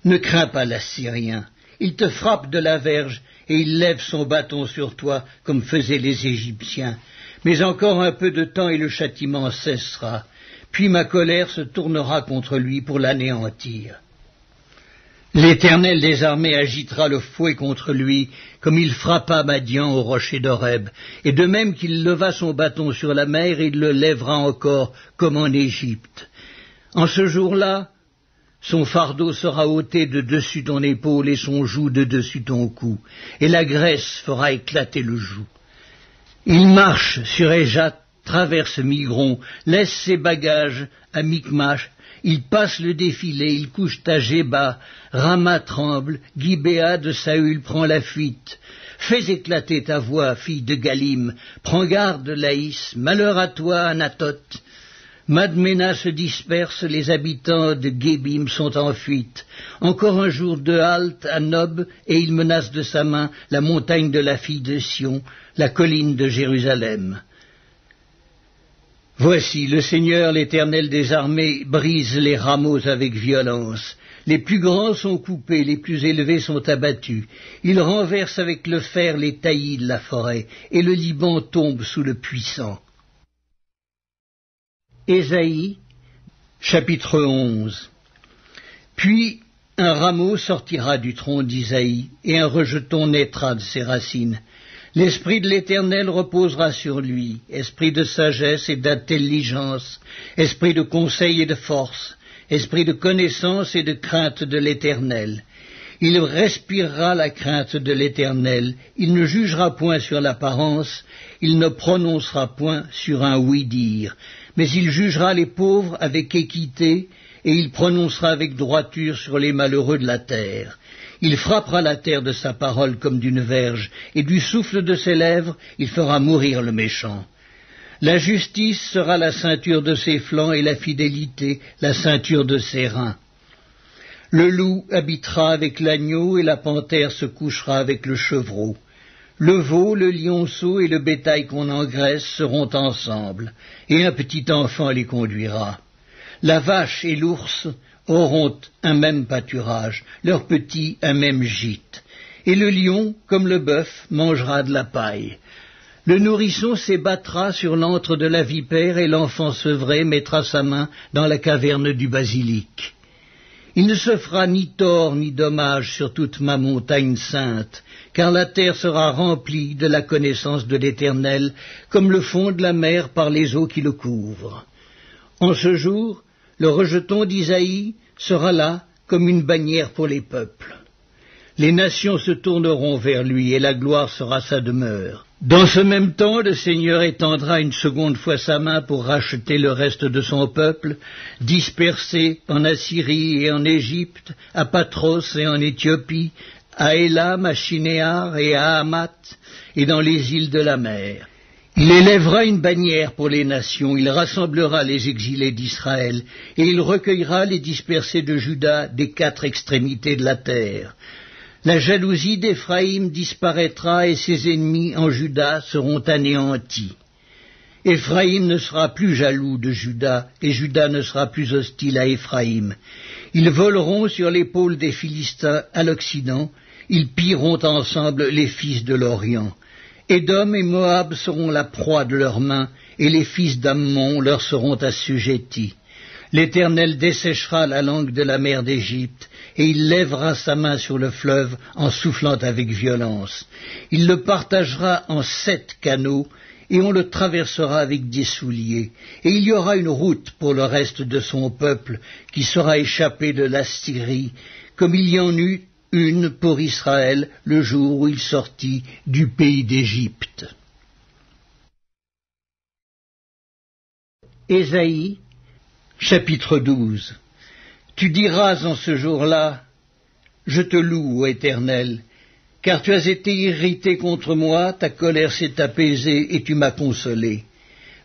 ne crains pas l'Assyrien. Il te frappe de la verge et il lève son bâton sur toi comme faisaient les Égyptiens. Mais encore un peu de temps et le châtiment cessera. Puis ma colère se tournera contre lui pour l'anéantir. L'Éternel des armées agitera le fouet contre lui, comme il frappa Madian au rocher d'Horeb, et de même qu'il leva son bâton sur la mer, il le lèvera encore comme en Égypte. En ce jour-là, son fardeau sera ôté de dessus ton épaule et son joug de dessus ton cou, et la graisse fera éclater le joug. Il marche sur Éjat, traverse Migron, laisse ses bagages à Micmash, il passe le défilé, il couche à Géba, Rama tremble, Gibéa de Saül prend la fuite. Fais éclater ta voix, fille de Galim, prends garde, Laïs, malheur à toi, Anatoth. Madmena se disperse, les habitants de Gébim sont en fuite. Encore un jour de halte à Nob, et il menace de sa main la montagne de la fille de Sion, la colline de Jérusalem. Voici, le Seigneur, l'Éternel des armées, brise les rameaux avec violence. Les plus grands sont coupés, les plus élevés sont abattus. Il renverse avec le fer les taillis de la forêt, et le Liban tombe sous le puissant. Ésaïe, chapitre 11. Puis un rameau sortira du tronc d'Isaïe, et un rejeton naîtra de ses racines. L'Esprit de l'Éternel reposera sur lui, esprit de sagesse et d'intelligence, esprit de conseil et de force, esprit de connaissance et de crainte de l'Éternel. Il respirera la crainte de l'Éternel, il ne jugera point sur l'apparence, il ne prononcera point sur un oui-dire, mais il jugera les pauvres avec équité, et il prononcera avec droiture sur les malheureux de la terre. Il frappera la terre de sa parole comme d'une verge, et du souffle de ses lèvres, il fera mourir le méchant. La justice sera la ceinture de ses flancs, et la fidélité la ceinture de ses reins. Le loup habitera avec l'agneau, et la panthère se couchera avec le chevreau. Le veau, le lionceau et le bétail qu'on engraisse seront ensemble, et un petit enfant les conduira. La vache et l'ours auront un même pâturage, leurs petits un même gîte. Et le lion, comme le bœuf, mangera de la paille. Le nourrisson s'ébattra sur l'antre de la vipère, et l'enfant sevré mettra sa main dans la caverne du basilic. Il ne se fera ni tort ni dommage sur toute ma montagne sainte, car la terre sera remplie de la connaissance de l'Éternel, comme le fond de la mer par les eaux qui le couvrent. En ce jour, le rejeton d'Isaïe sera là comme une bannière pour les peuples. Les nations se tourneront vers lui, et la gloire sera sa demeure. Dans ce même temps, le Seigneur étendra une seconde fois sa main pour racheter le reste de son peuple, dispersé en Assyrie et en Égypte, à Patros et en Éthiopie, à Élam, à Shinéar et à Hamath, et dans les îles de la mer. Il élèvera une bannière pour les nations, il rassemblera les exilés d'Israël, et il recueillera les dispersés de Juda des quatre extrémités de la terre. La jalousie d'Éphraïm disparaîtra, et ses ennemis en Juda seront anéantis. Éphraïm ne sera plus jaloux de Juda, et Juda ne sera plus hostile à Éphraïm. Ils voleront sur l'épaule des Philistins à l'Occident, ils pilleront ensemble les fils de l'Orient. Édom et Moab seront la proie de leurs mains, et les fils d'Ammon leur seront assujettis. L'Éternel desséchera la langue de la mer d'Égypte, et il lèvera sa main sur le fleuve en soufflant avec violence. Il le partagera en 7 canaux, et on le traversera avec des souliers. Et il y aura une route pour le reste de son peuple, qui sera échappé de l'Assyrie, comme il y en eut une pour Israël le jour où il sortit du pays d'Égypte. Ésaïe, chapitre 12. Tu diras en ce jour-là, je te loue, ô Éternel, car tu as été irrité contre moi, ta colère s'est apaisée et tu m'as consolé.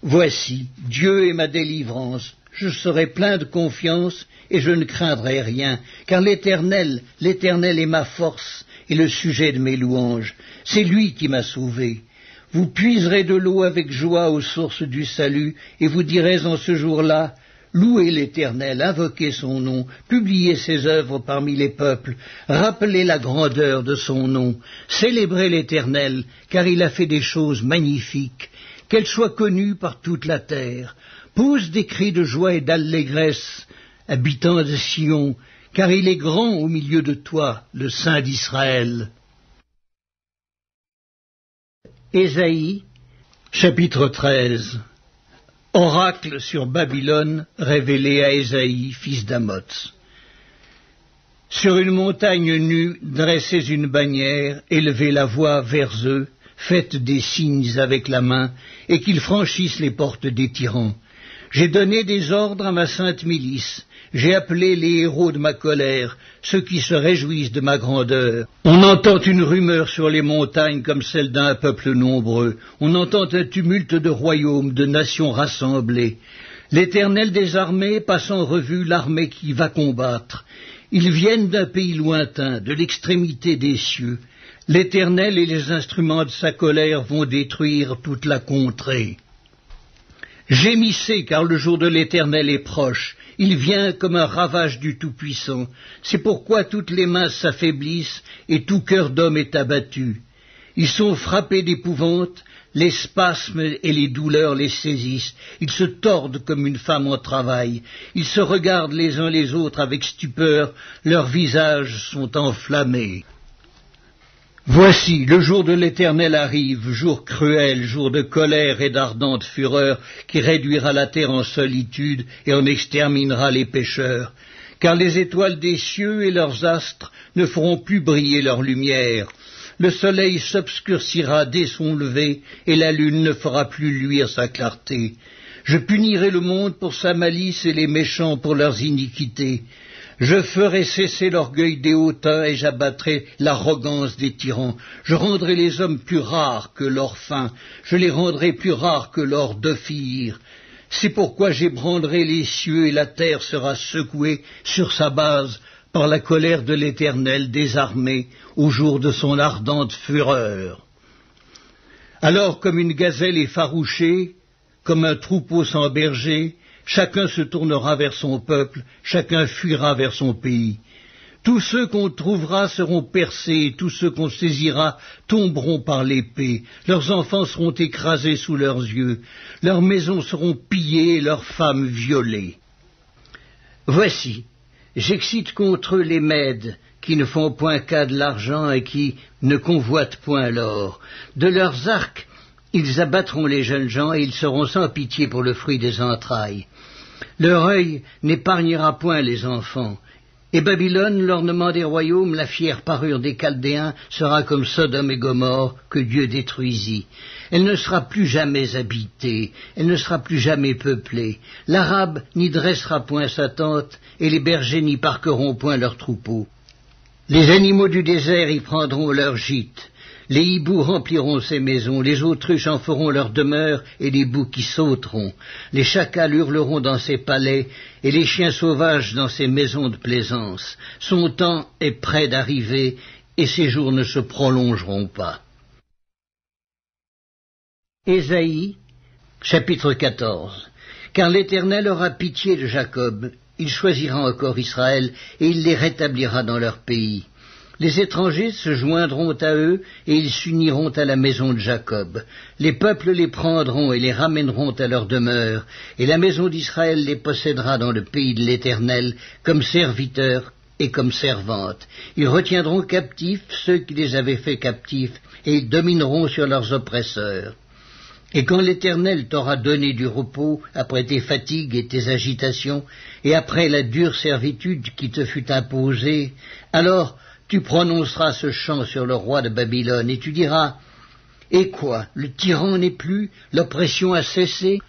Voici, Dieu est ma délivrance, je serai plein de confiance et je ne craindrai rien, car l'Éternel est ma force et le sujet de mes louanges. C'est lui qui m'a sauvé. Vous puiserez de l'eau avec joie aux sources du salut, et vous direz en ce jour-là, louez l'Éternel, invoquez son nom, publiez ses œuvres parmi les peuples, rappelez la grandeur de son nom, célébrez l'Éternel, car il a fait des choses magnifiques, qu'elles soient connues par toute la terre. Pousse des cris de joie et d'allégresse, habitants de Sion, car il est grand au milieu de toi, le Saint d'Israël. Ésaïe, chapitre 13. Oracle sur Babylone révélé à Ésaïe, fils d'Amoz. Sur une montagne nue, dressez une bannière, élevez la voix vers eux, faites des signes avec la main, et qu'ils franchissent les portes des tyrans. J'ai donné des ordres à ma sainte milice, j'ai appelé les héros de ma colère, ceux qui se réjouissent de ma grandeur. On entend une rumeur sur les montagnes comme celle d'un peuple nombreux, on entend un tumulte de royaumes, de nations rassemblées. L'Éternel des armées passe en revue l'armée qui va combattre. Ils viennent d'un pays lointain, de l'extrémité des cieux. L'Éternel et les instruments de sa colère vont détruire toute la contrée. Gémissez, car le jour de l'Éternel est proche. Il vient comme un ravage du Tout-Puissant. C'est pourquoi toutes les mains s'affaiblissent et tout cœur d'homme est abattu. Ils sont frappés d'épouvante, les spasmes et les douleurs les saisissent. Ils se tordent comme une femme en travail. Ils se regardent les uns les autres avec stupeur. Leurs visages sont enflammés. Voici, le jour de l'Éternel arrive, jour cruel, jour de colère et d'ardente fureur, qui réduira la terre en solitude et en exterminera les pécheurs. Car les étoiles des cieux et leurs astres ne feront plus briller leur lumière. Le soleil s'obscurcira dès son lever, et la lune ne fera plus luire sa clarté. Je punirai le monde pour sa malice et les méchants pour leurs iniquités. Je ferai cesser l'orgueil des hautains et j'abattrai l'arrogance des tyrans. Je rendrai les hommes plus rares que l'or fin, je les rendrai plus rares que l'or d'Ophir. C'est pourquoi j'ébranlerai les cieux et la terre sera secouée sur sa base par la colère de l'Éternel des armées au jour de son ardente fureur. Alors comme une gazelle effarouchée, comme un troupeau sans berger, chacun se tournera vers son peuple, chacun fuira vers son pays. Tous ceux qu'on trouvera seront percés, et tous ceux qu'on saisira tomberont par l'épée. Leurs enfants seront écrasés sous leurs yeux, leurs maisons seront pillées et leurs femmes violées. Voici, j'excite contre eux les Mèdes, qui ne font point cas de l'argent et qui ne convoitent point l'or. De leurs arcs, ils abattront les jeunes gens et ils seront sans pitié pour le fruit des entrailles. Leur œil n'épargnera point les enfants. Et Babylone, l'ornement des royaumes, la fière parure des Chaldéens, sera comme Sodome et Gomorrhe que Dieu détruisit. Elle ne sera plus jamais habitée, elle ne sera plus jamais peuplée. L'Arabe n'y dressera point sa tente, et les bergers n'y parqueront point leurs troupeaux. Les animaux du désert y prendront leur gîte. Les hiboux rempliront ses maisons, les autruches en feront leur demeure, et les boucs y sauteront. Les chacals hurleront dans ses palais, et les chiens sauvages dans ses maisons de plaisance. Son temps est près d'arriver, et ses jours ne se prolongeront pas. Ésaïe, chapitre 14. Car l'Éternel aura pitié de Jacob, il choisira encore Israël, et il les rétablira dans leur pays. Les étrangers se joindront à eux, et ils s'uniront à la maison de Jacob. Les peuples les prendront et les ramèneront à leur demeure, et la maison d'Israël les possédera dans le pays de l'Éternel, comme serviteurs et comme servantes. Ils retiendront captifs ceux qui les avaient fait captifs, et ils domineront sur leurs oppresseurs. Et quand l'Éternel t'aura donné du repos après tes fatigues et tes agitations, et après la dure servitude qui te fut imposée, alors tu prononceras ce chant sur le roi de Babylone, et tu diras « Et quoi, le tyran n'est plus, l'oppression a cessé ?»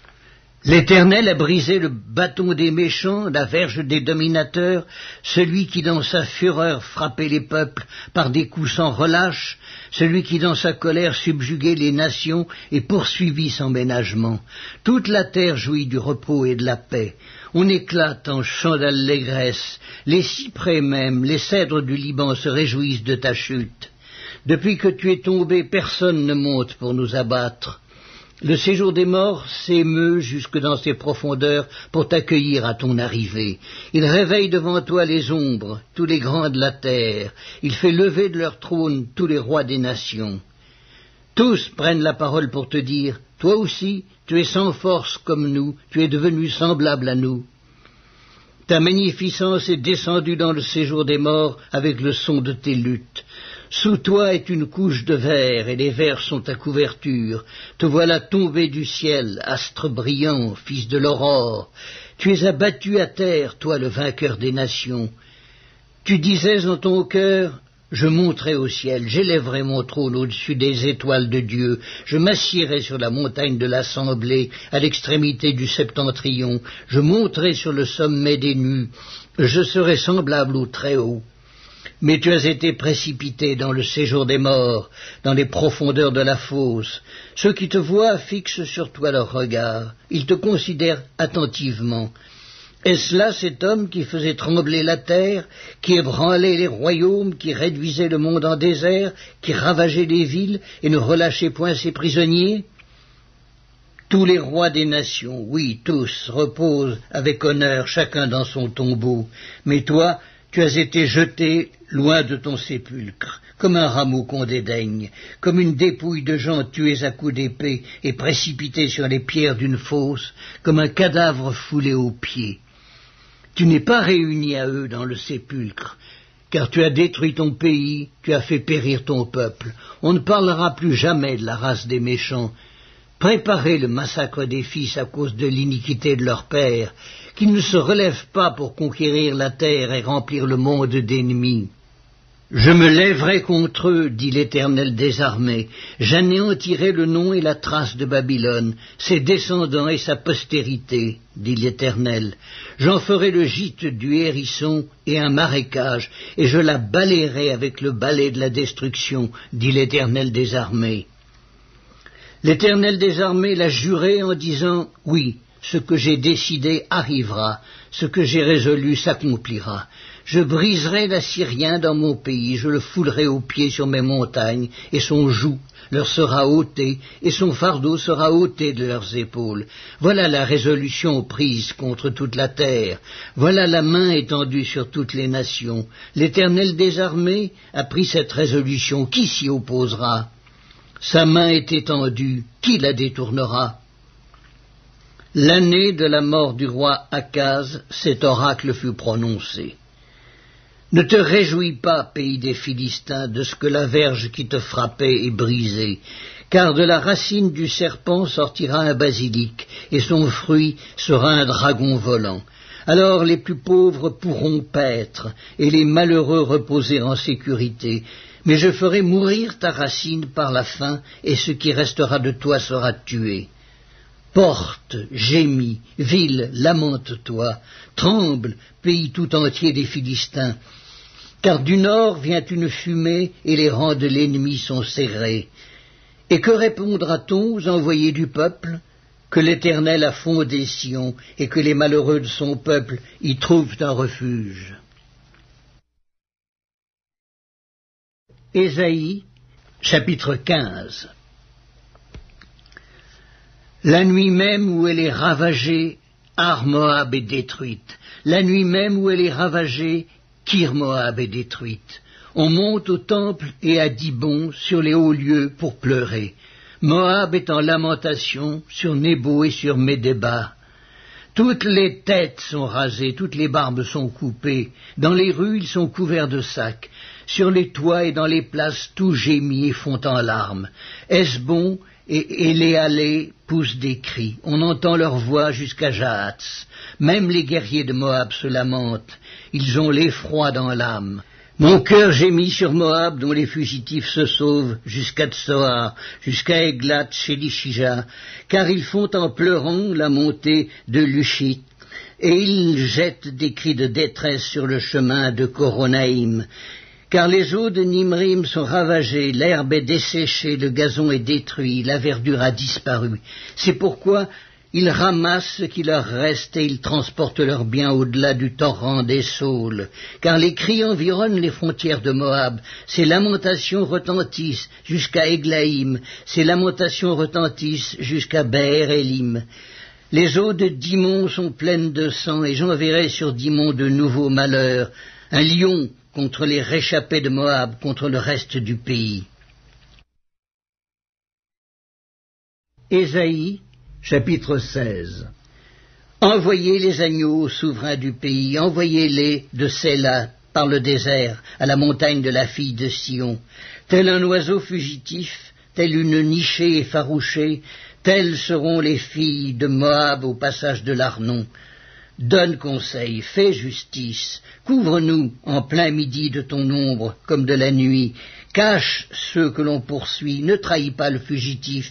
L'Éternel a brisé le bâton des méchants, la verge des dominateurs, celui qui dans sa fureur frappait les peuples par des coups sans relâche, celui qui dans sa colère subjuguait les nations et poursuivit sans ménagement. Toute la terre jouit du repos et de la paix. On éclate en chants d'allégresse. Les cyprès même, les cèdres du Liban se réjouissent de ta chute. Depuis que tu es tombé, personne ne monte pour nous abattre. Le séjour des morts s'émeut jusque dans ses profondeurs pour t'accueillir à ton arrivée. Il réveille devant toi les ombres, tous les grands de la terre. Il fait lever de leur trône tous les rois des nations. Tous prennent la parole pour te dire, toi aussi, tu es sans force comme nous, tu es devenu semblable à nous. Ta magnificence est descendue dans le séjour des morts avec le son de tes luttes. Sous toi est une couche de verre, et les vers sont ta couverture. Te voilà tombé du ciel, astre brillant, fils de l'aurore. Tu es abattu à terre, toi le vainqueur des nations. Tu disais en ton cœur, je monterai au ciel, j'élèverai mon trône au-dessus des étoiles de Dieu, je m'assierai sur la montagne de l'assemblée, à l'extrémité du septentrion, je monterai sur le sommet des nues, je serai semblable au Très-Haut. Mais tu as été précipité dans le séjour des morts, dans les profondeurs de la fosse. Ceux qui te voient fixent sur toi leur regard, ils te considèrent attentivement. Est-ce là cet homme qui faisait trembler la terre, qui ébranlait les royaumes, qui réduisait le monde en désert, qui ravageait les villes et ne relâchait point ses prisonniers? Tous les rois des nations, oui, tous, reposent avec honneur, chacun dans son tombeau. Mais toi, tu as été jeté loin de ton sépulcre, comme un rameau qu'on dédaigne, comme une dépouille de gens tués à coups d'épée et précipités sur les pierres d'une fosse, comme un cadavre foulé aux pieds. Tu n'es pas réuni à eux dans le sépulcre, car tu as détruit ton pays, tu as fait périr ton peuple. On ne parlera plus jamais de la race des méchants. Préparez le massacre des fils à cause de l'iniquité de leur père, qu'ils ne se relèvent pas pour conquérir la terre et remplir le monde d'ennemis. Je me lèverai contre eux, dit l'Éternel des armées, j'anéantirai le nom et la trace de Babylone, ses descendants et sa postérité, dit l'Éternel. J'en ferai le gîte du hérisson et un marécage, et je la balayerai avec le balai de la destruction, dit l'Éternel des armées. L'Éternel des armées l'a juré en disant, oui, ce que j'ai décidé arrivera, ce que j'ai résolu s'accomplira. Je briserai l'Assyrien dans mon pays, je le foulerai aux pieds sur mes montagnes, et son joug leur sera ôté, et son fardeau sera ôté de leurs épaules. Voilà la résolution prise contre toute la terre, voilà la main étendue sur toutes les nations. L'Éternel des armées a pris cette résolution, qui s'y opposera? Sa main est étendue, qui la détournera? L'année de la mort du roi Akaz, cet oracle fut prononcé. Ne te réjouis pas, pays des Philistins, de ce que la verge qui te frappait est brisée, car de la racine du serpent sortira un basilic, et son fruit sera un dragon volant. Alors les plus pauvres pourront paître, et les malheureux reposer en sécurité. Mais je ferai mourir ta racine par la faim, et ce qui restera de toi sera tué. Porte, gémis, ville, lamente-toi, tremble, pays tout entier des Philistins, car du nord vient une fumée et les rangs de l'ennemi sont serrés. Et que répondra-t-on aux envoyés du peuple? Que l'Éternel a fondé Sion et que les malheureux de son peuple y trouvent un refuge. Ésaïe, chapitre 15. La nuit même où elle est ravagée, Ar Moab est détruite. La nuit même où elle est ravagée, Kir Moab est détruite. On monte au temple et à Dibon sur les hauts lieux pour pleurer. Moab est en lamentation sur Nebo et sur Médéba. Toutes les têtes sont rasées, toutes les barbes sont coupées. Dans les rues, ils sont couverts de sacs. Sur les toits et dans les places, tout gémit et fond en larmes. Hesbon et Éléalé poussent des cris. On entend leur voix jusqu'à Jahatz. Même les guerriers de Moab se lamentent. Ils ont l'effroi dans l'âme. Mon cœur gémit sur Moab, dont les fugitifs se sauvent, jusqu'à Tsoar, jusqu'à Eglat, chez Lishija, car ils font en pleurant la montée de Lushit, et ils jettent des cris de détresse sur le chemin de Coronaïm, car les eaux de Nimrim sont ravagées, l'herbe est desséchée, le gazon est détruit, la verdure a disparu. C'est pourquoi ils ramassent ce qui leur reste et ils transportent leurs biens au-delà du torrent des Saules, car les cris environnent les frontières de Moab, ces lamentations retentissent jusqu'à Eglaïm, ces lamentations retentissent jusqu'à Be'er Elim. Les eaux de Dimon sont pleines de sang, et j'enverrai sur Dimon de nouveaux malheurs, un lion contre les réchappés de Moab, contre le reste du pays. Ésaïe, chapitre 16. Envoyez les agneaux aux souverains du pays, envoyez-les de Séla par le désert, à la montagne de la fille de Sion. Tel un oiseau fugitif, telle une nichée effarouchée, telles seront les filles de Moab au passage de l'Arnon. Donne conseil, fais justice, couvre-nous en plein midi de ton ombre comme de la nuit, cache ceux que l'on poursuit, ne trahis pas le fugitif,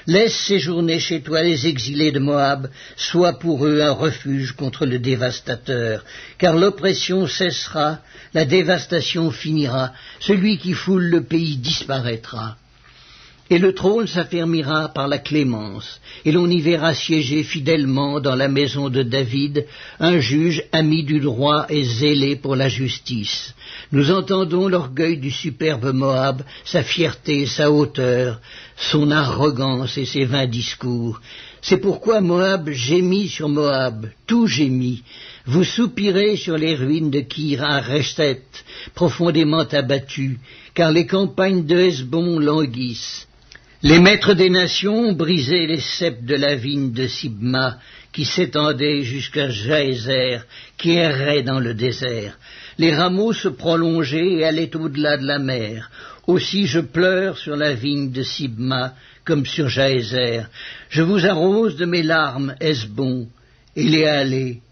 laisse séjourner chez toi les exilés de Moab, sois pour eux un refuge contre le dévastateur, car l'oppression cessera, la dévastation finira, celui qui foule le pays disparaîtra. Et le trône s'affermira par la clémence, et l'on y verra siéger fidèlement dans la maison de David un juge ami du droit et zélé pour la justice. Nous entendons l'orgueil du superbe Moab, sa fierté, sa hauteur, son arrogance et ses vains discours. C'est pourquoi Moab gémit sur Moab, tout gémit. Vous soupirez sur les ruines de Kir-Hareset, profondément abattues, car les campagnes de Hesbon languissent. Les maîtres des nations ont brisé les ceps de la vigne de Sibma, qui s'étendait jusqu'à Jaézer, qui errait dans le désert. Les rameaux se prolongeaient et allaient au-delà de la mer. Aussi je pleure sur la vigne de Sibma, comme sur Jaézer. Je vous arrose de mes larmes, Hesbon, Éléalé,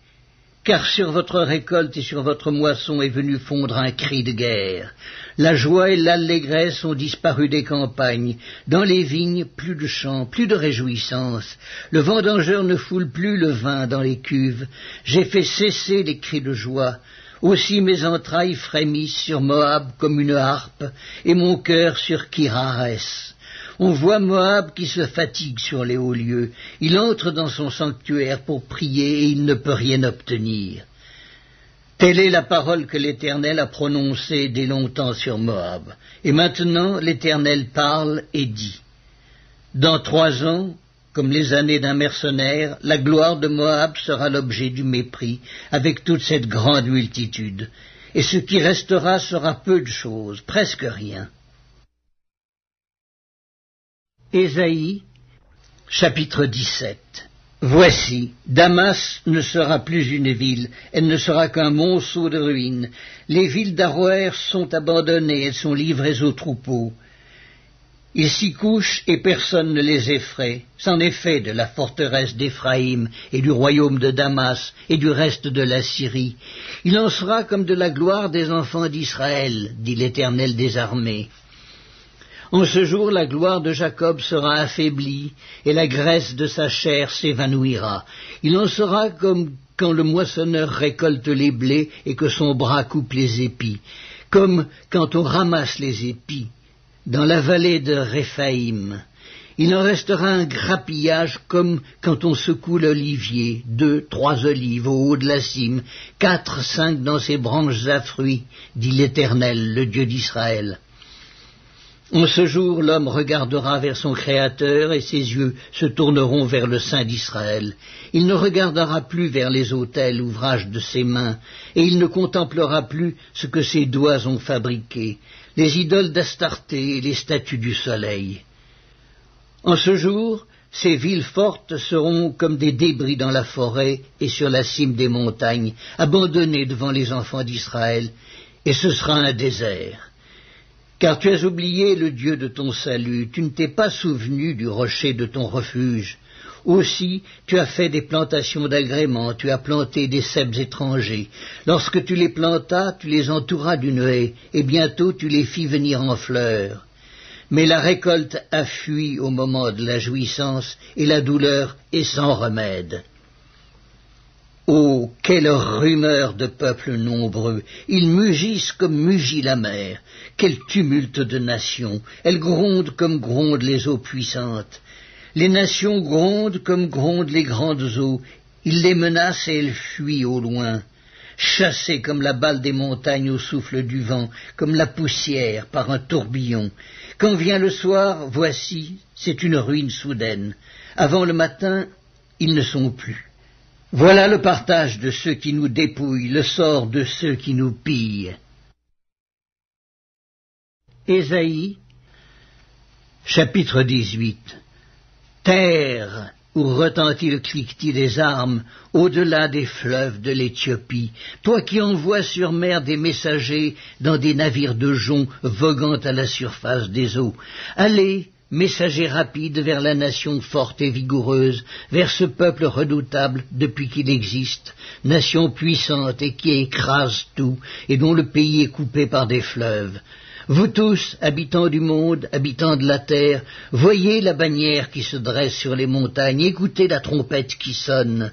car sur votre récolte et sur votre moisson est venu fondre un cri de guerre. La joie et l'allégresse ont disparu des campagnes. Dans les vignes, plus de chants, plus de réjouissance. Le vendangeur ne foule plus le vin dans les cuves. J'ai fait cesser les cris de joie. Aussi mes entrailles frémissent sur Moab comme une harpe, et mon cœur sur Kir-Hares. On voit Moab qui se fatigue sur les hauts lieux. Il entre dans son sanctuaire pour prier et il ne peut rien obtenir. Telle est la parole que l'Éternel a prononcée dès longtemps sur Moab. Et maintenant l'Éternel parle et dit: Dans 3 ans, comme les années d'un mercenaire, la gloire de Moab sera l'objet du mépris, avec toute cette grande multitude. Et ce qui restera sera peu de choses, presque rien. Ésaïe, chapitre 17. Voici, Damas ne sera plus une ville, elle ne sera qu'un monceau de ruines. Les villes d'Aroër sont abandonnées, elles sont livrées aux troupeaux. Ils s'y couchent et personne ne les effraie. C'en est fait de la forteresse d'Éphraïm et du royaume de Damas et du reste de la Syrie. Il en sera comme de la gloire des enfants d'Israël, dit l'Éternel des armées. En ce jour, la gloire de Jacob sera affaiblie, et la graisse de sa chair s'évanouira. Il en sera comme quand le moissonneur récolte les blés et que son bras coupe les épis, comme quand on ramasse les épis dans la vallée de Réphaïm. Il en restera un grappillage comme quand on secoue l'olivier, 2, 3 olives au haut de la cime, 4, 5 dans ses branches à fruits, dit l'Éternel, le Dieu d'Israël. En ce jour, l'homme regardera vers son Créateur et ses yeux se tourneront vers le Saint d'Israël. Il ne regardera plus vers les autels, ouvrage de ses mains, et il ne contemplera plus ce que ses doigts ont fabriqué, les idoles d'Astarté et les statues du soleil. En ce jour, ces villes fortes seront comme des débris dans la forêt et sur la cime des montagnes, abandonnées devant les enfants d'Israël, et ce sera un désert. Car tu as oublié le Dieu de ton salut, tu ne t'es pas souvenu du rocher de ton refuge. Aussi, tu as fait des plantations d'agréments, tu as planté des cèpes étrangers. Lorsque tu les plantas, tu les entouras d'une haie, et bientôt tu les fis venir en fleurs. Mais la récolte a fui au moment de la jouissance, et la douleur est sans remède. Oh, quelle rumeur de peuples nombreux! Ils mugissent comme mugit la mer. Quel tumulte de nations! Elles grondent comme grondent les eaux puissantes. Les nations grondent comme grondent les grandes eaux. Ils les menacent et elles fuient au loin. Chassées comme la balle des montagnes au souffle du vent, comme la poussière par un tourbillon. Quand vient le soir, voici, c'est une ruine soudaine. Avant le matin, ils ne sont plus. Voilà le partage de ceux qui nous dépouillent, le sort de ceux qui nous pillent. Ésaïe, chapitre 18. Terre, où retentit le cliquetis des armes, au-delà des fleuves de l'Éthiopie, toi qui envoies sur mer des messagers dans des navires de joncs voguant à la surface des eaux. Allez, messager rapide vers la nation forte et vigoureuse, vers ce peuple redoutable depuis qu'il existe, nation puissante et qui écrase tout, et dont le pays est coupé par des fleuves. Vous tous, habitants du monde, habitants de la terre, voyez la bannière qui se dresse sur les montagnes, écoutez la trompette qui sonne.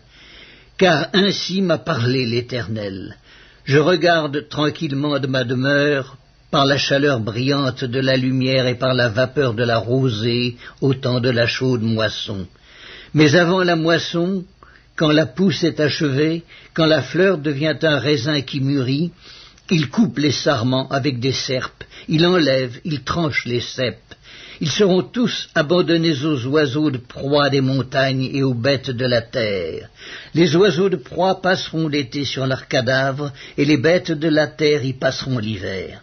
Car ainsi m'a parlé l'Éternel. Je regarde tranquillement de ma demeure, par la chaleur brillante de la lumière et par la vapeur de la rosée, au temps de la chaude moisson. Mais avant la moisson, quand la pousse est achevée, quand la fleur devient un raisin qui mûrit, il coupe les sarments avec des serpes, il enlève, il tranche les cèpes. Ils seront tous abandonnés aux oiseaux de proie des montagnes et aux bêtes de la terre. Les oiseaux de proie passeront l'été sur leurs cadavres, et les bêtes de la terre y passeront l'hiver.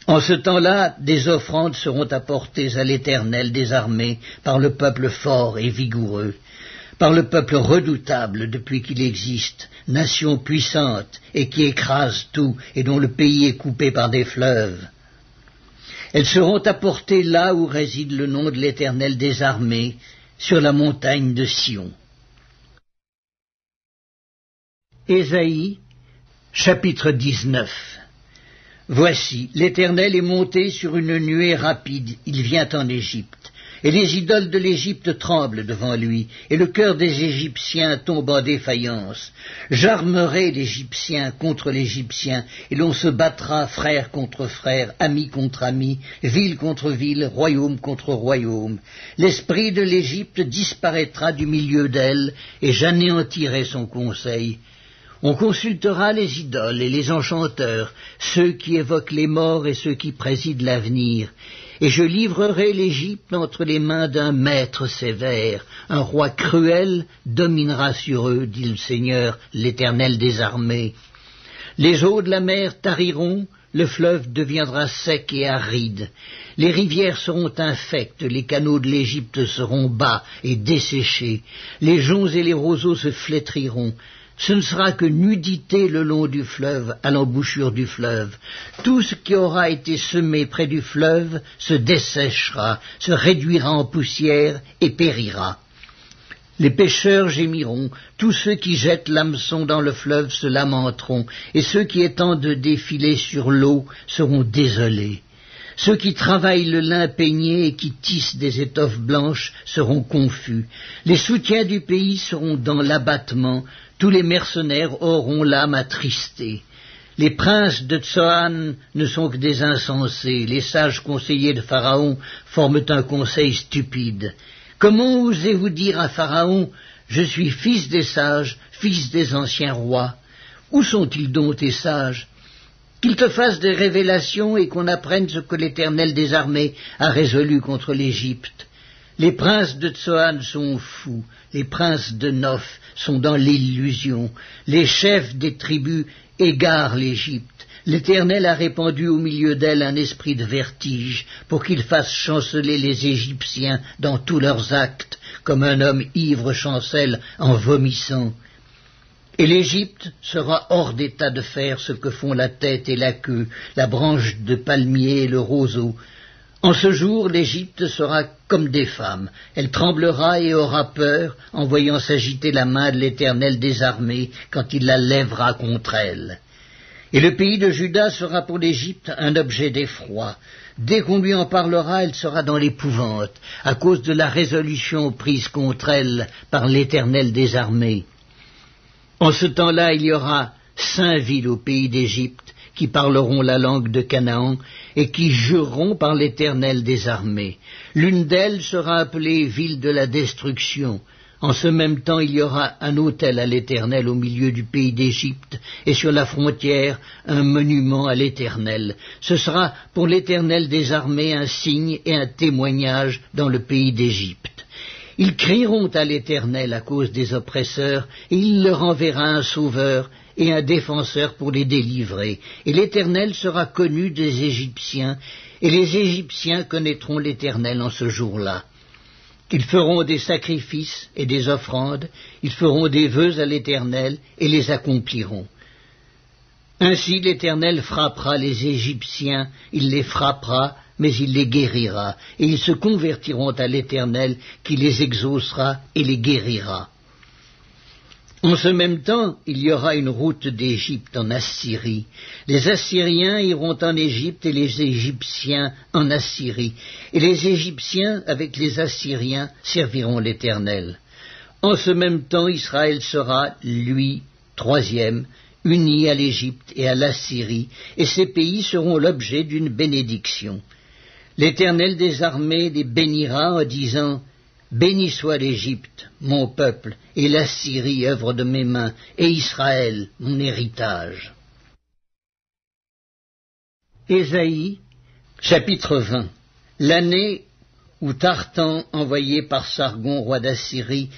En ce temps-là, des offrandes seront apportées à l'Éternel des armées par le peuple fort et vigoureux, par le peuple redoutable depuis qu'il existe, nation puissante et qui écrase tout et dont le pays est coupé par des fleuves. Elles seront apportées là où réside le nom de l'Éternel des armées, sur la montagne de Sion. Ésaïe, chapitre 19. Voici, l'Éternel est monté sur une nuée rapide, il vient en Égypte, et les idoles de l'Égypte tremblent devant lui, et le cœur des Égyptiens tombe en défaillance. J'armerai l'Égyptien contre l'Égyptien, et l'on se battra frère contre frère, ami contre ami, ville contre ville, royaume contre royaume. L'esprit de l'Égypte disparaîtra du milieu d'elle, et j'anéantirai son conseil. On consultera les idoles et les enchanteurs, ceux qui évoquent les morts et ceux qui président l'avenir. Et je livrerai l'Égypte entre les mains d'un maître sévère. Un roi cruel dominera sur eux, dit le Seigneur, l'Éternel des armées. Les eaux de la mer tariront, le fleuve deviendra sec et aride. Les rivières seront infectes, les canaux de l'Égypte seront bas et desséchés. Les joncs et les roseaux se flétriront. Ce ne sera que nudité le long du fleuve, à l'embouchure du fleuve. Tout ce qui aura été semé près du fleuve se desséchera, se réduira en poussière et périra. Les pêcheurs gémiront, tous ceux qui jettent l'hameçon dans le fleuve se lamenteront, et ceux qui étendent des filets sur l'eau seront désolés. Ceux qui travaillent le lin peigné et qui tissent des étoffes blanches seront confus. Les soutiens du pays seront dans l'abattement, tous les mercenaires auront l'âme attristée. Les princes de Tsoan ne sont que des insensés, les sages conseillers de Pharaon forment un conseil stupide. Comment osez-vous dire à Pharaon, je suis fils des sages, fils des anciens rois? Où sont-ils donc tes sages? Qu'il te fasse des révélations et qu'on apprenne ce que l'Éternel des armées a résolu contre l'Égypte. Les princes de Tsoan sont fous, les princes de Noph sont dans l'illusion, les chefs des tribus égarent l'Égypte. L'Éternel a répandu au milieu d'elle un esprit de vertige pour qu'il fasse chanceler les Égyptiens dans tous leurs actes, comme un homme ivre chancelle en vomissant. Et l'Égypte sera hors d'état de faire ce que font la tête et la queue, la branche de palmier et le roseau. En ce jour, l'Égypte sera comme des femmes. Elle tremblera et aura peur en voyant s'agiter la main de l'Éternel des armées quand il la lèvera contre elle. Et le pays de Juda sera pour l'Égypte un objet d'effroi. Dès qu'on lui en parlera, elle sera dans l'épouvante, à cause de la résolution prise contre elle par l'Éternel des armées. En ce temps-là, il y aura 5 villes au pays d'Égypte qui parleront la langue de Canaan et qui jureront par l'Éternel des armées. L'une d'elles sera appelée ville de la destruction. En ce même temps, il y aura un autel à l'Éternel au milieu du pays d'Égypte, et sur la frontière, un monument à l'Éternel. Ce sera pour l'Éternel des armées un signe et un témoignage dans le pays d'Égypte. Ils crieront à l'Éternel à cause des oppresseurs, et il leur enverra un sauveur et un défenseur pour les délivrer. Et l'Éternel sera connu des Égyptiens, et les Égyptiens connaîtront l'Éternel en ce jour-là. Ils feront des sacrifices et des offrandes, ils feront des vœux à l'Éternel et les accompliront. Ainsi l'Éternel frappera les Égyptiens, il les frappera, mais il les guérira, et ils se convertiront à l'Éternel qui les exaucera et les guérira. En ce même temps, il y aura une route d'Égypte en Assyrie. Les Assyriens iront en Égypte et les Égyptiens en Assyrie. Et les Égyptiens, avec les Assyriens, serviront l'Éternel. En ce même temps, Israël sera, lui, 3e, uni à l'Égypte et à l'Assyrie, et ces pays seront l'objet d'une bénédiction. L'Éternel des armées les bénira en disant: Béni soit l'Égypte, mon peuple, et l'Assyrie, œuvre de mes mains, et Israël, mon héritage. Ésaïe, chapitre 20. L'année où Tartan, envoyé par Sargon, roi d'Assyrie,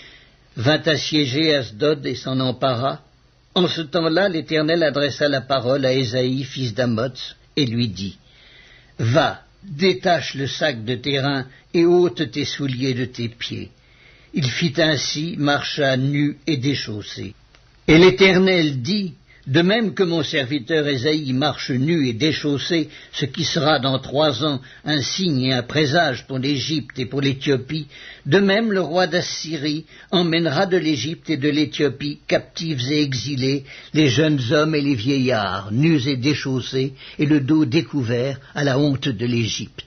vint assiéger Asdod et s'en empara, en ce temps-là l'Éternel adressa la parole à Ésaïe, fils d'Amoz, et lui dit: Va, détache le sac de tes reins et ôte tes souliers de tes pieds. Il fit ainsi, marcha nu et déchaussé. Et l'Éternel dit: De même que mon serviteur Ésaïe marche nu et déchaussé, ce qui sera dans 3 ans un signe et un présage pour l'Égypte et pour l'Éthiopie, de même le roi d'Assyrie emmènera de l'Égypte et de l'Éthiopie, captifs et exilés, les jeunes hommes et les vieillards, nus et déchaussés, et le dos découvert à la honte de l'Égypte.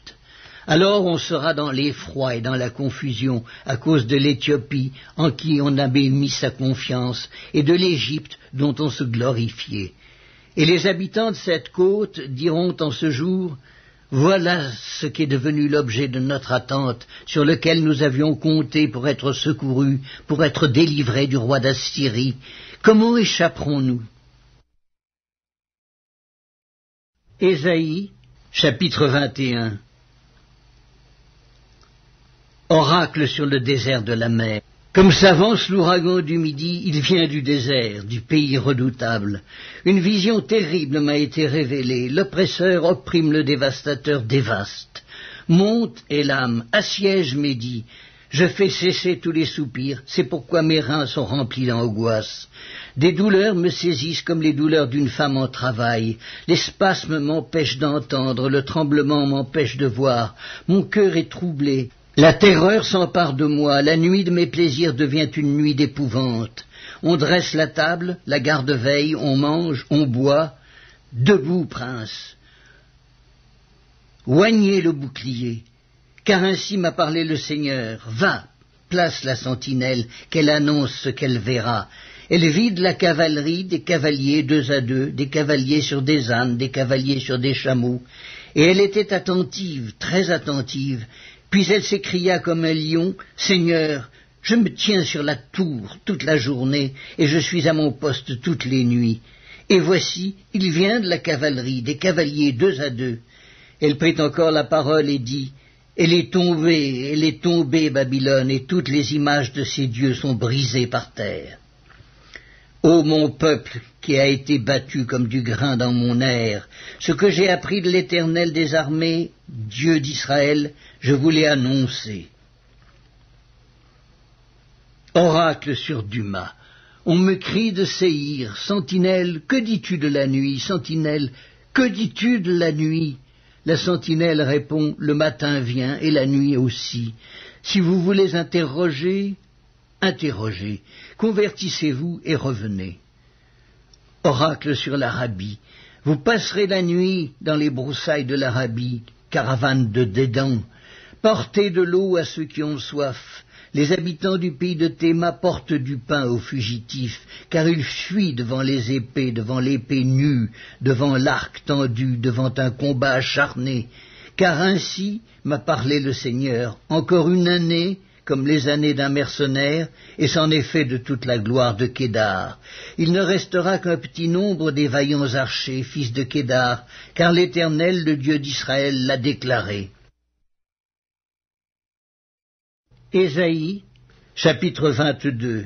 Alors on sera dans l'effroi et dans la confusion à cause de l'Éthiopie en qui on avait mis sa confiance et de l'Égypte dont on se glorifiait. Et les habitants de cette côte diront en ce jour: Voilà ce qui est devenu l'objet de notre attente, sur lequel nous avions compté pour être secourus, pour être délivrés du roi d'Assyrie. Comment échapperons-nous? Ésaïe, chapitre 21. Oracle sur le désert de la mer. Comme s'avance l'ouragan du midi, il vient du désert, du pays redoutable. Une vision terrible m'a été révélée. L'oppresseur opprime le dévastateur dévaste. Monte, Élam, assiège Médie. Je fais cesser tous les soupirs, c'est pourquoi mes reins sont remplis d'angoisse. Des douleurs me saisissent comme les douleurs d'une femme en travail. Les spasmes m'empêchent d'entendre, le tremblement m'empêche de voir. Mon cœur est troublé. La terreur s'empare de moi, la nuit de mes plaisirs devient une nuit d'épouvante. On dresse la table, la garde-veille, on mange, on boit. Debout, prince. Oignez le bouclier, car ainsi m'a parlé le Seigneur. Va, place la sentinelle, qu'elle annonce ce qu'elle verra. Elle vide la cavalerie, des cavaliers 2 à 2, des cavaliers sur des ânes, des cavaliers sur des chameaux. Et elle était attentive, très attentive. Puis elle s'écria comme un lion: Seigneur, je me tiens sur la tour toute la journée, et je suis à mon poste toutes les nuits. Et voici, il vient de la cavalerie, des cavaliers 2 à 2. Elle prit encore la parole et dit: Elle est tombée, Babylone, et toutes les images de ses dieux sont brisées par terre. Ô mon peuple, qui a été battu comme du grain dans mon air, ce que j'ai appris de l'Éternel des armées, Dieu d'Israël, je vous l'ai annoncé. Oracle sur Duma. On me crie de Séhir: Sentinelle, que dis-tu de la nuit? Sentinelle, que dis-tu de la nuit? La sentinelle répond, le matin vient et la nuit aussi. Si vous voulez interroger, interrogez, convertissez-vous et revenez. Oracle sur l'Arabie, vous passerez la nuit dans les broussailles de l'Arabie, caravane de Dédan, portez de l'eau à ceux qui ont soif. Les habitants du pays de Théma portent du pain aux fugitifs, car ils fuient devant les épées, devant l'épée nue, devant l'arc tendu, devant un combat acharné. Car ainsi m'a parlé le Seigneur, encore une année, comme les années d'un mercenaire, et c'en est fait de toute la gloire de Kédar. Il ne restera qu'un petit nombre des vaillants archers, fils de Kédar, car l'Éternel, le Dieu d'Israël, l'a déclaré. Ésaïe, chapitre 22.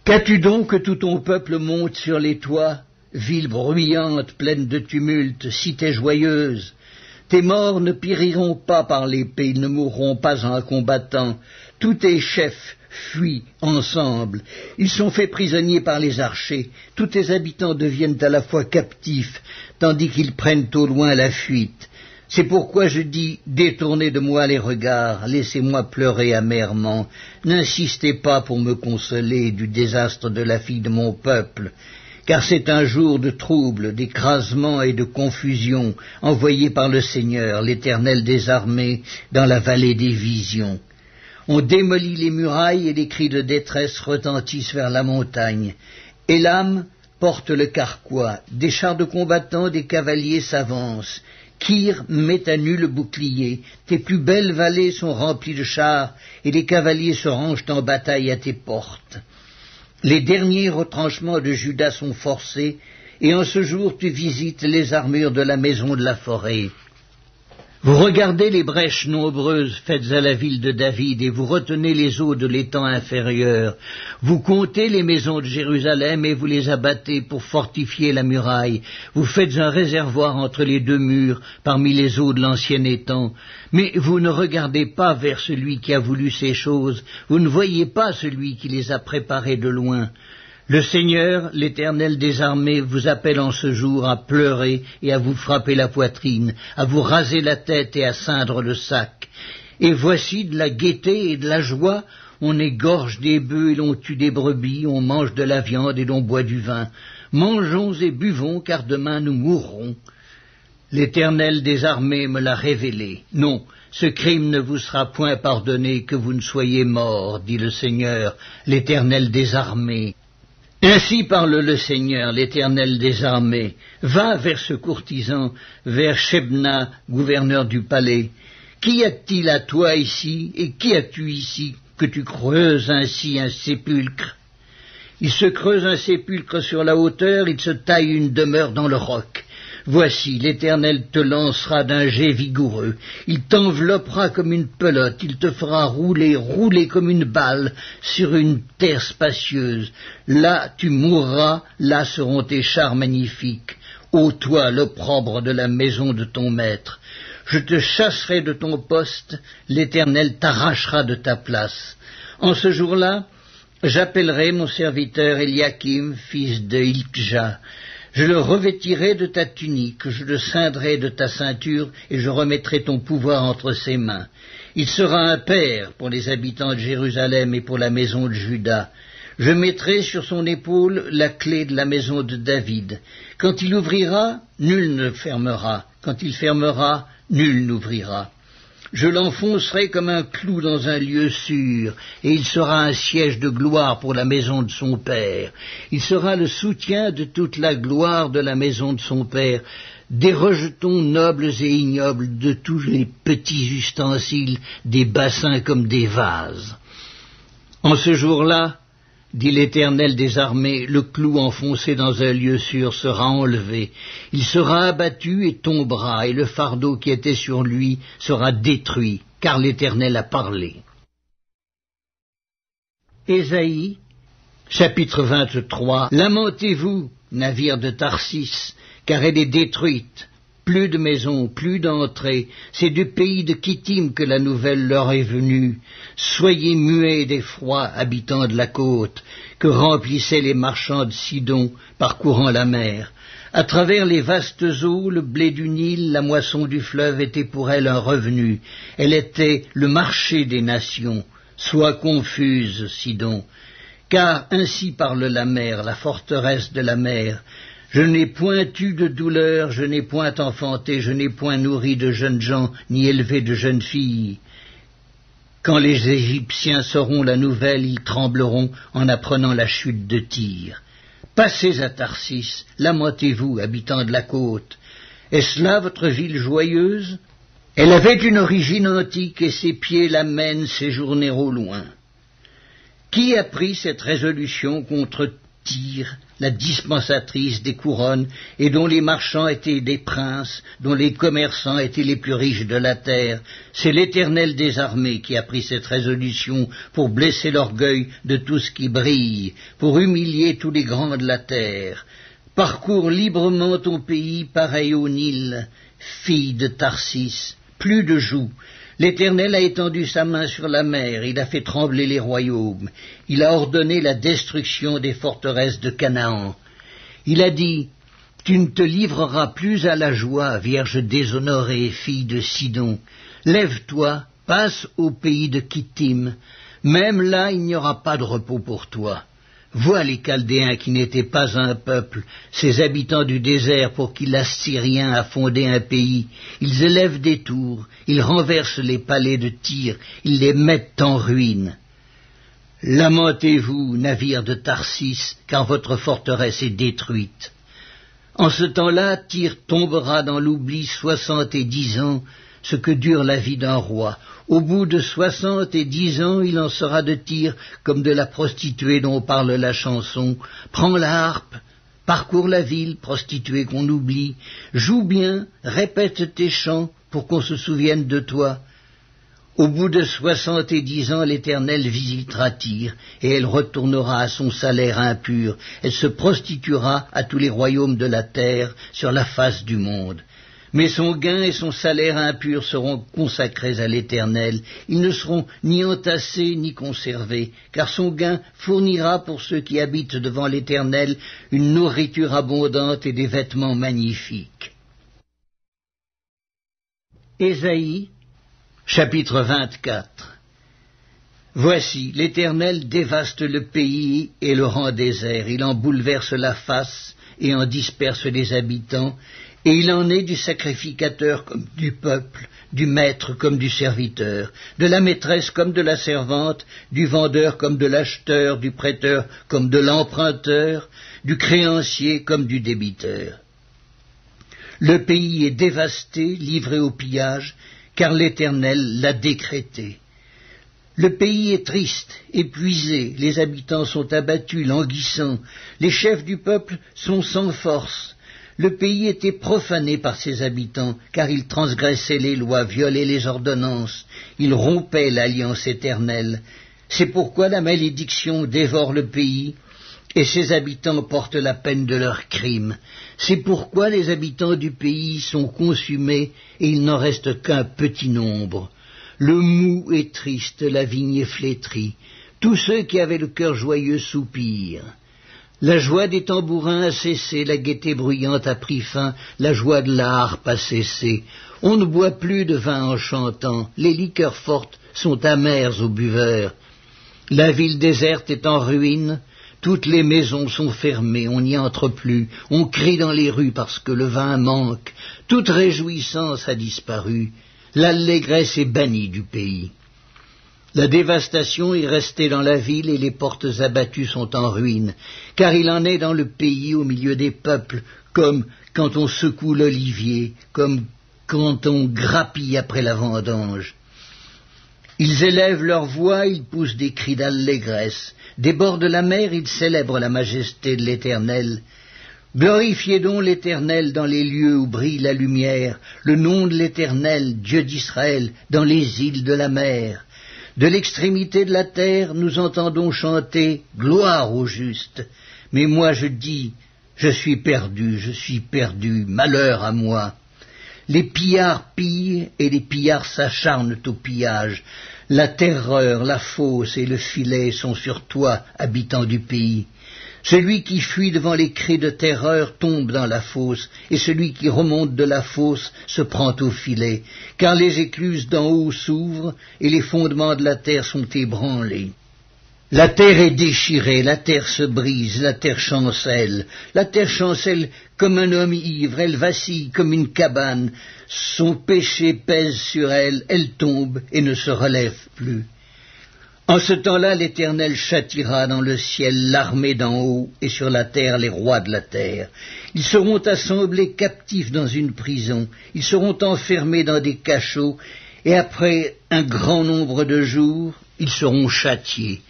Qu'as-tu donc que tout ton peuple monte sur les toits, ville bruyante, pleine de tumulte, cité joyeuse? Tes morts ne périront pas par l'épée, ils ne mourront pas en combattant. Tous tes chefs fuient ensemble. Ils sont faits prisonniers par les archers. Tous tes habitants deviennent à la fois captifs, tandis qu'ils prennent au loin la fuite. C'est pourquoi je dis, détournez de moi les regards, laissez-moi pleurer amèrement. N'insistez pas pour me consoler du désastre de la fille de mon peuple, car c'est un jour de trouble, d'écrasement et de confusion, envoyé par le Seigneur, l'Éternel des armées, dans la vallée des visions. On démolit les murailles et les cris de détresse retentissent vers la montagne. Élam porte le carquois, des chars de combattants, des cavaliers s'avancent. Kir met à nu le bouclier, tes plus belles vallées sont remplies de chars, et les cavaliers se rangent en bataille à tes portes. Les derniers retranchements de Juda sont forcés, et en ce jour tu visites les armures de la maison de la forêt. Vous regardez les brèches nombreuses faites à la ville de David, et vous retenez les eaux de l'étang inférieur. Vous comptez les maisons de Jérusalem, et vous les abattez pour fortifier la muraille. Vous faites un réservoir entre les deux murs, parmi les eaux de l'ancien étang. Mais vous ne regardez pas vers celui qui a voulu ces choses, vous ne voyez pas celui qui les a préparées de loin. Le Seigneur, l'Éternel des armées, vous appelle en ce jour à pleurer et à vous frapper la poitrine, à vous raser la tête et à ceindre le sac. Et voici de la gaieté et de la joie, on égorge des bœufs et l'on tue des brebis, on mange de la viande et l'on boit du vin. Mangeons et buvons, car demain nous mourrons. L'Éternel des armées me l'a révélé. Non, ce crime ne vous sera point pardonné, que vous ne soyez morts, dit le Seigneur, l'Éternel des armées. Ainsi parle le Seigneur, l'Éternel des armées. Va vers ce courtisan, vers Shebna, gouverneur du palais. Qu'y a-t-il à toi ici, et qui as-tu ici, que tu creuses ainsi un sépulcre? Il se creuse un sépulcre sur la hauteur, il se taille une demeure dans le roc. Voici, l'Éternel te lancera d'un jet vigoureux, il t'enveloppera comme une pelote, il te fera rouler comme une balle sur une terre spacieuse. Là tu mourras, là seront tes chars magnifiques. Ô toi, l'opprobre de la maison de ton maître, je te chasserai de ton poste, l'Éternel t'arrachera de ta place. En ce jour-là, j'appellerai mon serviteur Eliakim, fils de Hilkja. Je le revêtirai de ta tunique, je le ceindrai de ta ceinture, et je remettrai ton pouvoir entre ses mains. Il sera un père pour les habitants de Jérusalem et pour la maison de Juda. Je mettrai sur son épaule la clé de la maison de David. Quand il ouvrira, nul ne fermera. Quand il fermera, nul n'ouvrira. Je l'enfoncerai comme un clou dans un lieu sûr, et il sera un siège de gloire pour la maison de son père. Il sera le soutien de toute la gloire de la maison de son père, des rejetons nobles et ignobles, de tous les petits ustensiles, des bassins comme des vases. En ce jour-là, dit l'Éternel des armées, le clou enfoncé dans un lieu sûr sera enlevé. Il sera abattu et tombera, et le fardeau qui était sur lui sera détruit, car l'Éternel a parlé. Ésaïe, chapitre 23. Lamentez-vous, navire de Tarsis, car elle est détruite. Plus de maisons, plus d'entrées, c'est du pays de Kittim que la nouvelle leur est venue. Soyez muets d'effroi, habitants de la côte, que remplissaient les marchands de Sidon, parcourant la mer. À travers les vastes eaux, le blé du Nil, la moisson du fleuve était pour elle un revenu. Elle était le marché des nations. Sois confuse, Sidon, car ainsi parle la mer, la forteresse de la mer. Je n'ai point eu de douleur, je n'ai point enfanté, je n'ai point nourri de jeunes gens, ni élevé de jeunes filles. Quand les Égyptiens sauront la nouvelle, ils trembleront en apprenant la chute de Tyr. Passez à Tarsis, lamentez-vous, habitants de la côte. Est-ce là votre ville joyeuse? Elle avait une origine antique et ses pieds la mènent séjourner au loin. Qui a pris cette résolution contre Tyr, la dispensatrice des couronnes, et dont les marchands étaient des princes, dont les commerçants étaient les plus riches de la terre? C'est l'Éternel des armées qui a pris cette résolution pour blesser l'orgueil de tout ce qui brille, pour humilier tous les grands de la terre. Parcours librement ton pays, pareil au Nil, fille de Tarsis, plus de joug. L'Éternel a étendu sa main sur la mer, il a fait trembler les royaumes, il a ordonné la destruction des forteresses de Canaan. Il a dit, tu ne te livreras plus à la joie, vierge déshonorée, fille de Sidon. Lève-toi, passe au pays de Kittim, même là il n'y aura pas de repos pour toi. Vois les Chaldéens qui n'étaient pas un peuple, ces habitants du désert pour qui l'Assyrien a fondé un pays. Ils élèvent des tours, ils renversent les palais de Tyr, ils les mettent en ruine. Lamentez-vous, navires de Tarsis, car votre forteresse est détruite. En ce temps-là, Tyr tombera dans l'oubli 70 ans, ce que dure la vie d'un roi. Au bout de 70 ans, il en sera de Tyr comme de la prostituée dont parle la chanson. Prends la harpe, parcours la ville, prostituée qu'on oublie, joue bien, répète tes chants pour qu'on se souvienne de toi. Au bout de 70 ans, l'Éternel visitera Tyr, et elle retournera à son salaire impur. Elle se prostituera à tous les royaumes de la terre sur la face du monde. Mais son gain et son salaire impur seront consacrés à l'Éternel. Ils ne seront ni entassés ni conservés, car son gain fournira pour ceux qui habitent devant l'Éternel une nourriture abondante et des vêtements magnifiques. Ésaïe, chapitre 24. Voici, l'Éternel dévaste le pays et le rend désert. Il en bouleverse la face et en disperse les habitants. Et il en est du sacrificateur comme du peuple, du maître comme du serviteur, de la maîtresse comme de la servante, du vendeur comme de l'acheteur, du prêteur comme de l'emprunteur, du créancier comme du débiteur. Le pays est dévasté, livré au pillage, car l'Éternel l'a décrété. Le pays est triste, épuisé, les habitants sont abattus, languissants, les chefs du peuple sont sans force. Le pays était profané par ses habitants, car ils transgressaient les lois, violaient les ordonnances, ils rompaient l'alliance éternelle. C'est pourquoi la malédiction dévore le pays, et ses habitants portent la peine de leurs crimes. C'est pourquoi les habitants du pays sont consumés, et il n'en reste qu'un petit nombre. Le mou est triste, la vigne est flétrie. Tous ceux qui avaient le cœur joyeux soupirent. La joie des tambourins a cessé, la gaieté bruyante a pris fin, la joie de la harpe a cessé. On ne boit plus de vin en chantant, les liqueurs fortes sont amères aux buveurs. La ville déserte est en ruine, toutes les maisons sont fermées, on n'y entre plus, on crie dans les rues parce que le vin manque, toute réjouissance a disparu, l'allégresse est bannie du pays. La dévastation est restée dans la ville et les portes abattues sont en ruine, car il en est dans le pays au milieu des peuples, comme quand on secoue l'olivier, comme quand on grappille après la vendange. Ils élèvent leur voix, ils poussent des cris d'allégresse. Des bords de la mer, ils célèbrent la majesté de l'Éternel. Glorifiez donc l'Éternel dans les lieux où brille la lumière, le nom de l'Éternel, Dieu d'Israël, dans les îles de la mer. De l'extrémité de la terre, nous entendons chanter « Gloire au juste ». Mais moi je dis « Je suis perdu, malheur à moi ». Les pillards pillent et les pillards s'acharnent au pillage. La terreur, la fosse et le filet sont sur toi, habitants du pays. Celui qui fuit devant les cris de terreur tombe dans la fosse, et celui qui remonte de la fosse se prend au filet, car les écluses d'en haut s'ouvrent, et les fondements de la terre sont ébranlés. La terre est déchirée, la terre se brise, la terre chancelle comme un homme ivre, elle vacille comme une cabane, son péché pèse sur elle, elle tombe et ne se relève plus. En ce temps-là, l'Éternel châtiera dans le ciel l'armée d'en haut et sur la terre les rois de la terre. Ils seront assemblés captifs dans une prison, ils seront enfermés dans des cachots, et après un grand nombre de jours, ils seront châtiés.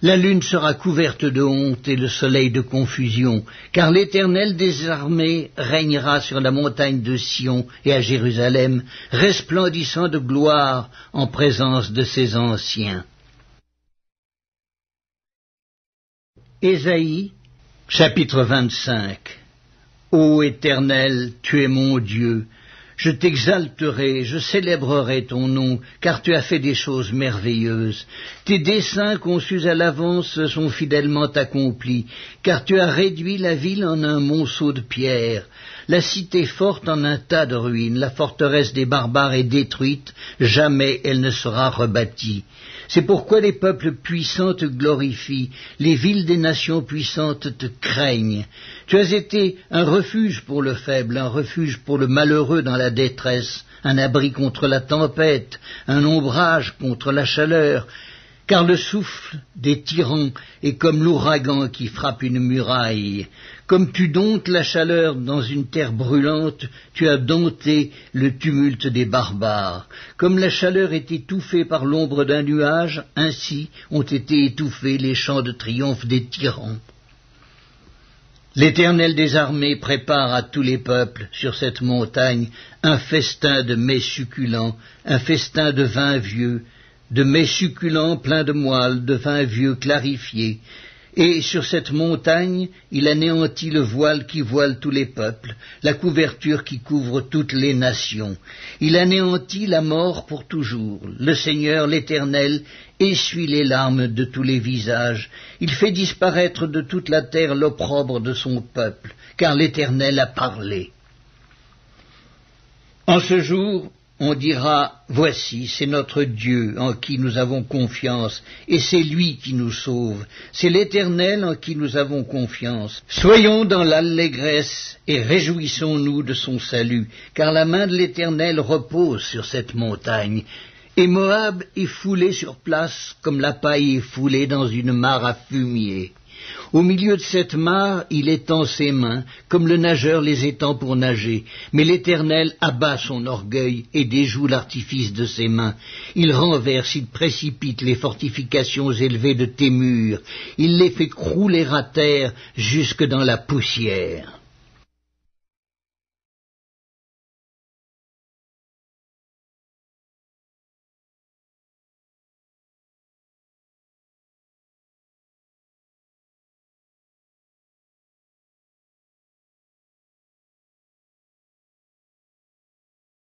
La lune sera couverte de honte et le soleil de confusion, car l'Éternel des armées régnera sur la montagne de Sion et à Jérusalem, resplendissant de gloire en présence de ses anciens. Ésaïe, chapitre 25. Ô Éternel, tu es mon Dieu, je t'exalterai, je célébrerai ton nom, car tu as fait des choses merveilleuses. Tes desseins conçus à l'avance sont fidèlement accomplis, car tu as réduit la ville en un monceau de pierre, la cité forte en un tas de ruines, la forteresse des barbares est détruite, jamais elle ne sera rebâtie. C'est pourquoi les peuples puissants te glorifient, les villes des nations puissantes te craignent. Tu as été un refuge pour le faible, un refuge pour le malheureux dans la détresse, un abri contre la tempête, un ombrage contre la chaleur, car le souffle des tyrans est comme l'ouragan qui frappe une muraille. Comme tu domptes la chaleur dans une terre brûlante, tu as dompté le tumulte des barbares. Comme la chaleur est étouffée par l'ombre d'un nuage, ainsi ont été étouffés les chants de triomphe des tyrans. L'Éternel des armées prépare à tous les peuples sur cette montagne un festin de mets succulents, un festin de vin vieux, de mets succulents pleins de moelle, de vin vieux clarifié. Et sur cette montagne, il anéantit le voile qui voile tous les peuples, la couverture qui couvre toutes les nations. Il anéantit la mort pour toujours. Le Seigneur, l'Éternel, essuie les larmes de tous les visages. Il fait disparaître de toute la terre l'opprobre de son peuple, car l'Éternel a parlé. En ce jour, on dira, voici, c'est notre Dieu en qui nous avons confiance, et c'est lui qui nous sauve. C'est l'Éternel en qui nous avons confiance. Soyons dans l'allégresse et réjouissons-nous de son salut, car la main de l'Éternel repose sur cette montagne. Et Moab est foulé sur place comme la paille est foulée dans une mare à fumier. Au milieu de cette mare, il étend ses mains, comme le nageur les étend pour nager. Mais l'Éternel abat son orgueil et déjoue l'artifice de ses mains. Il renverse, il précipite les fortifications élevées de tes murs. Il les fait crouler à terre jusque dans la poussière.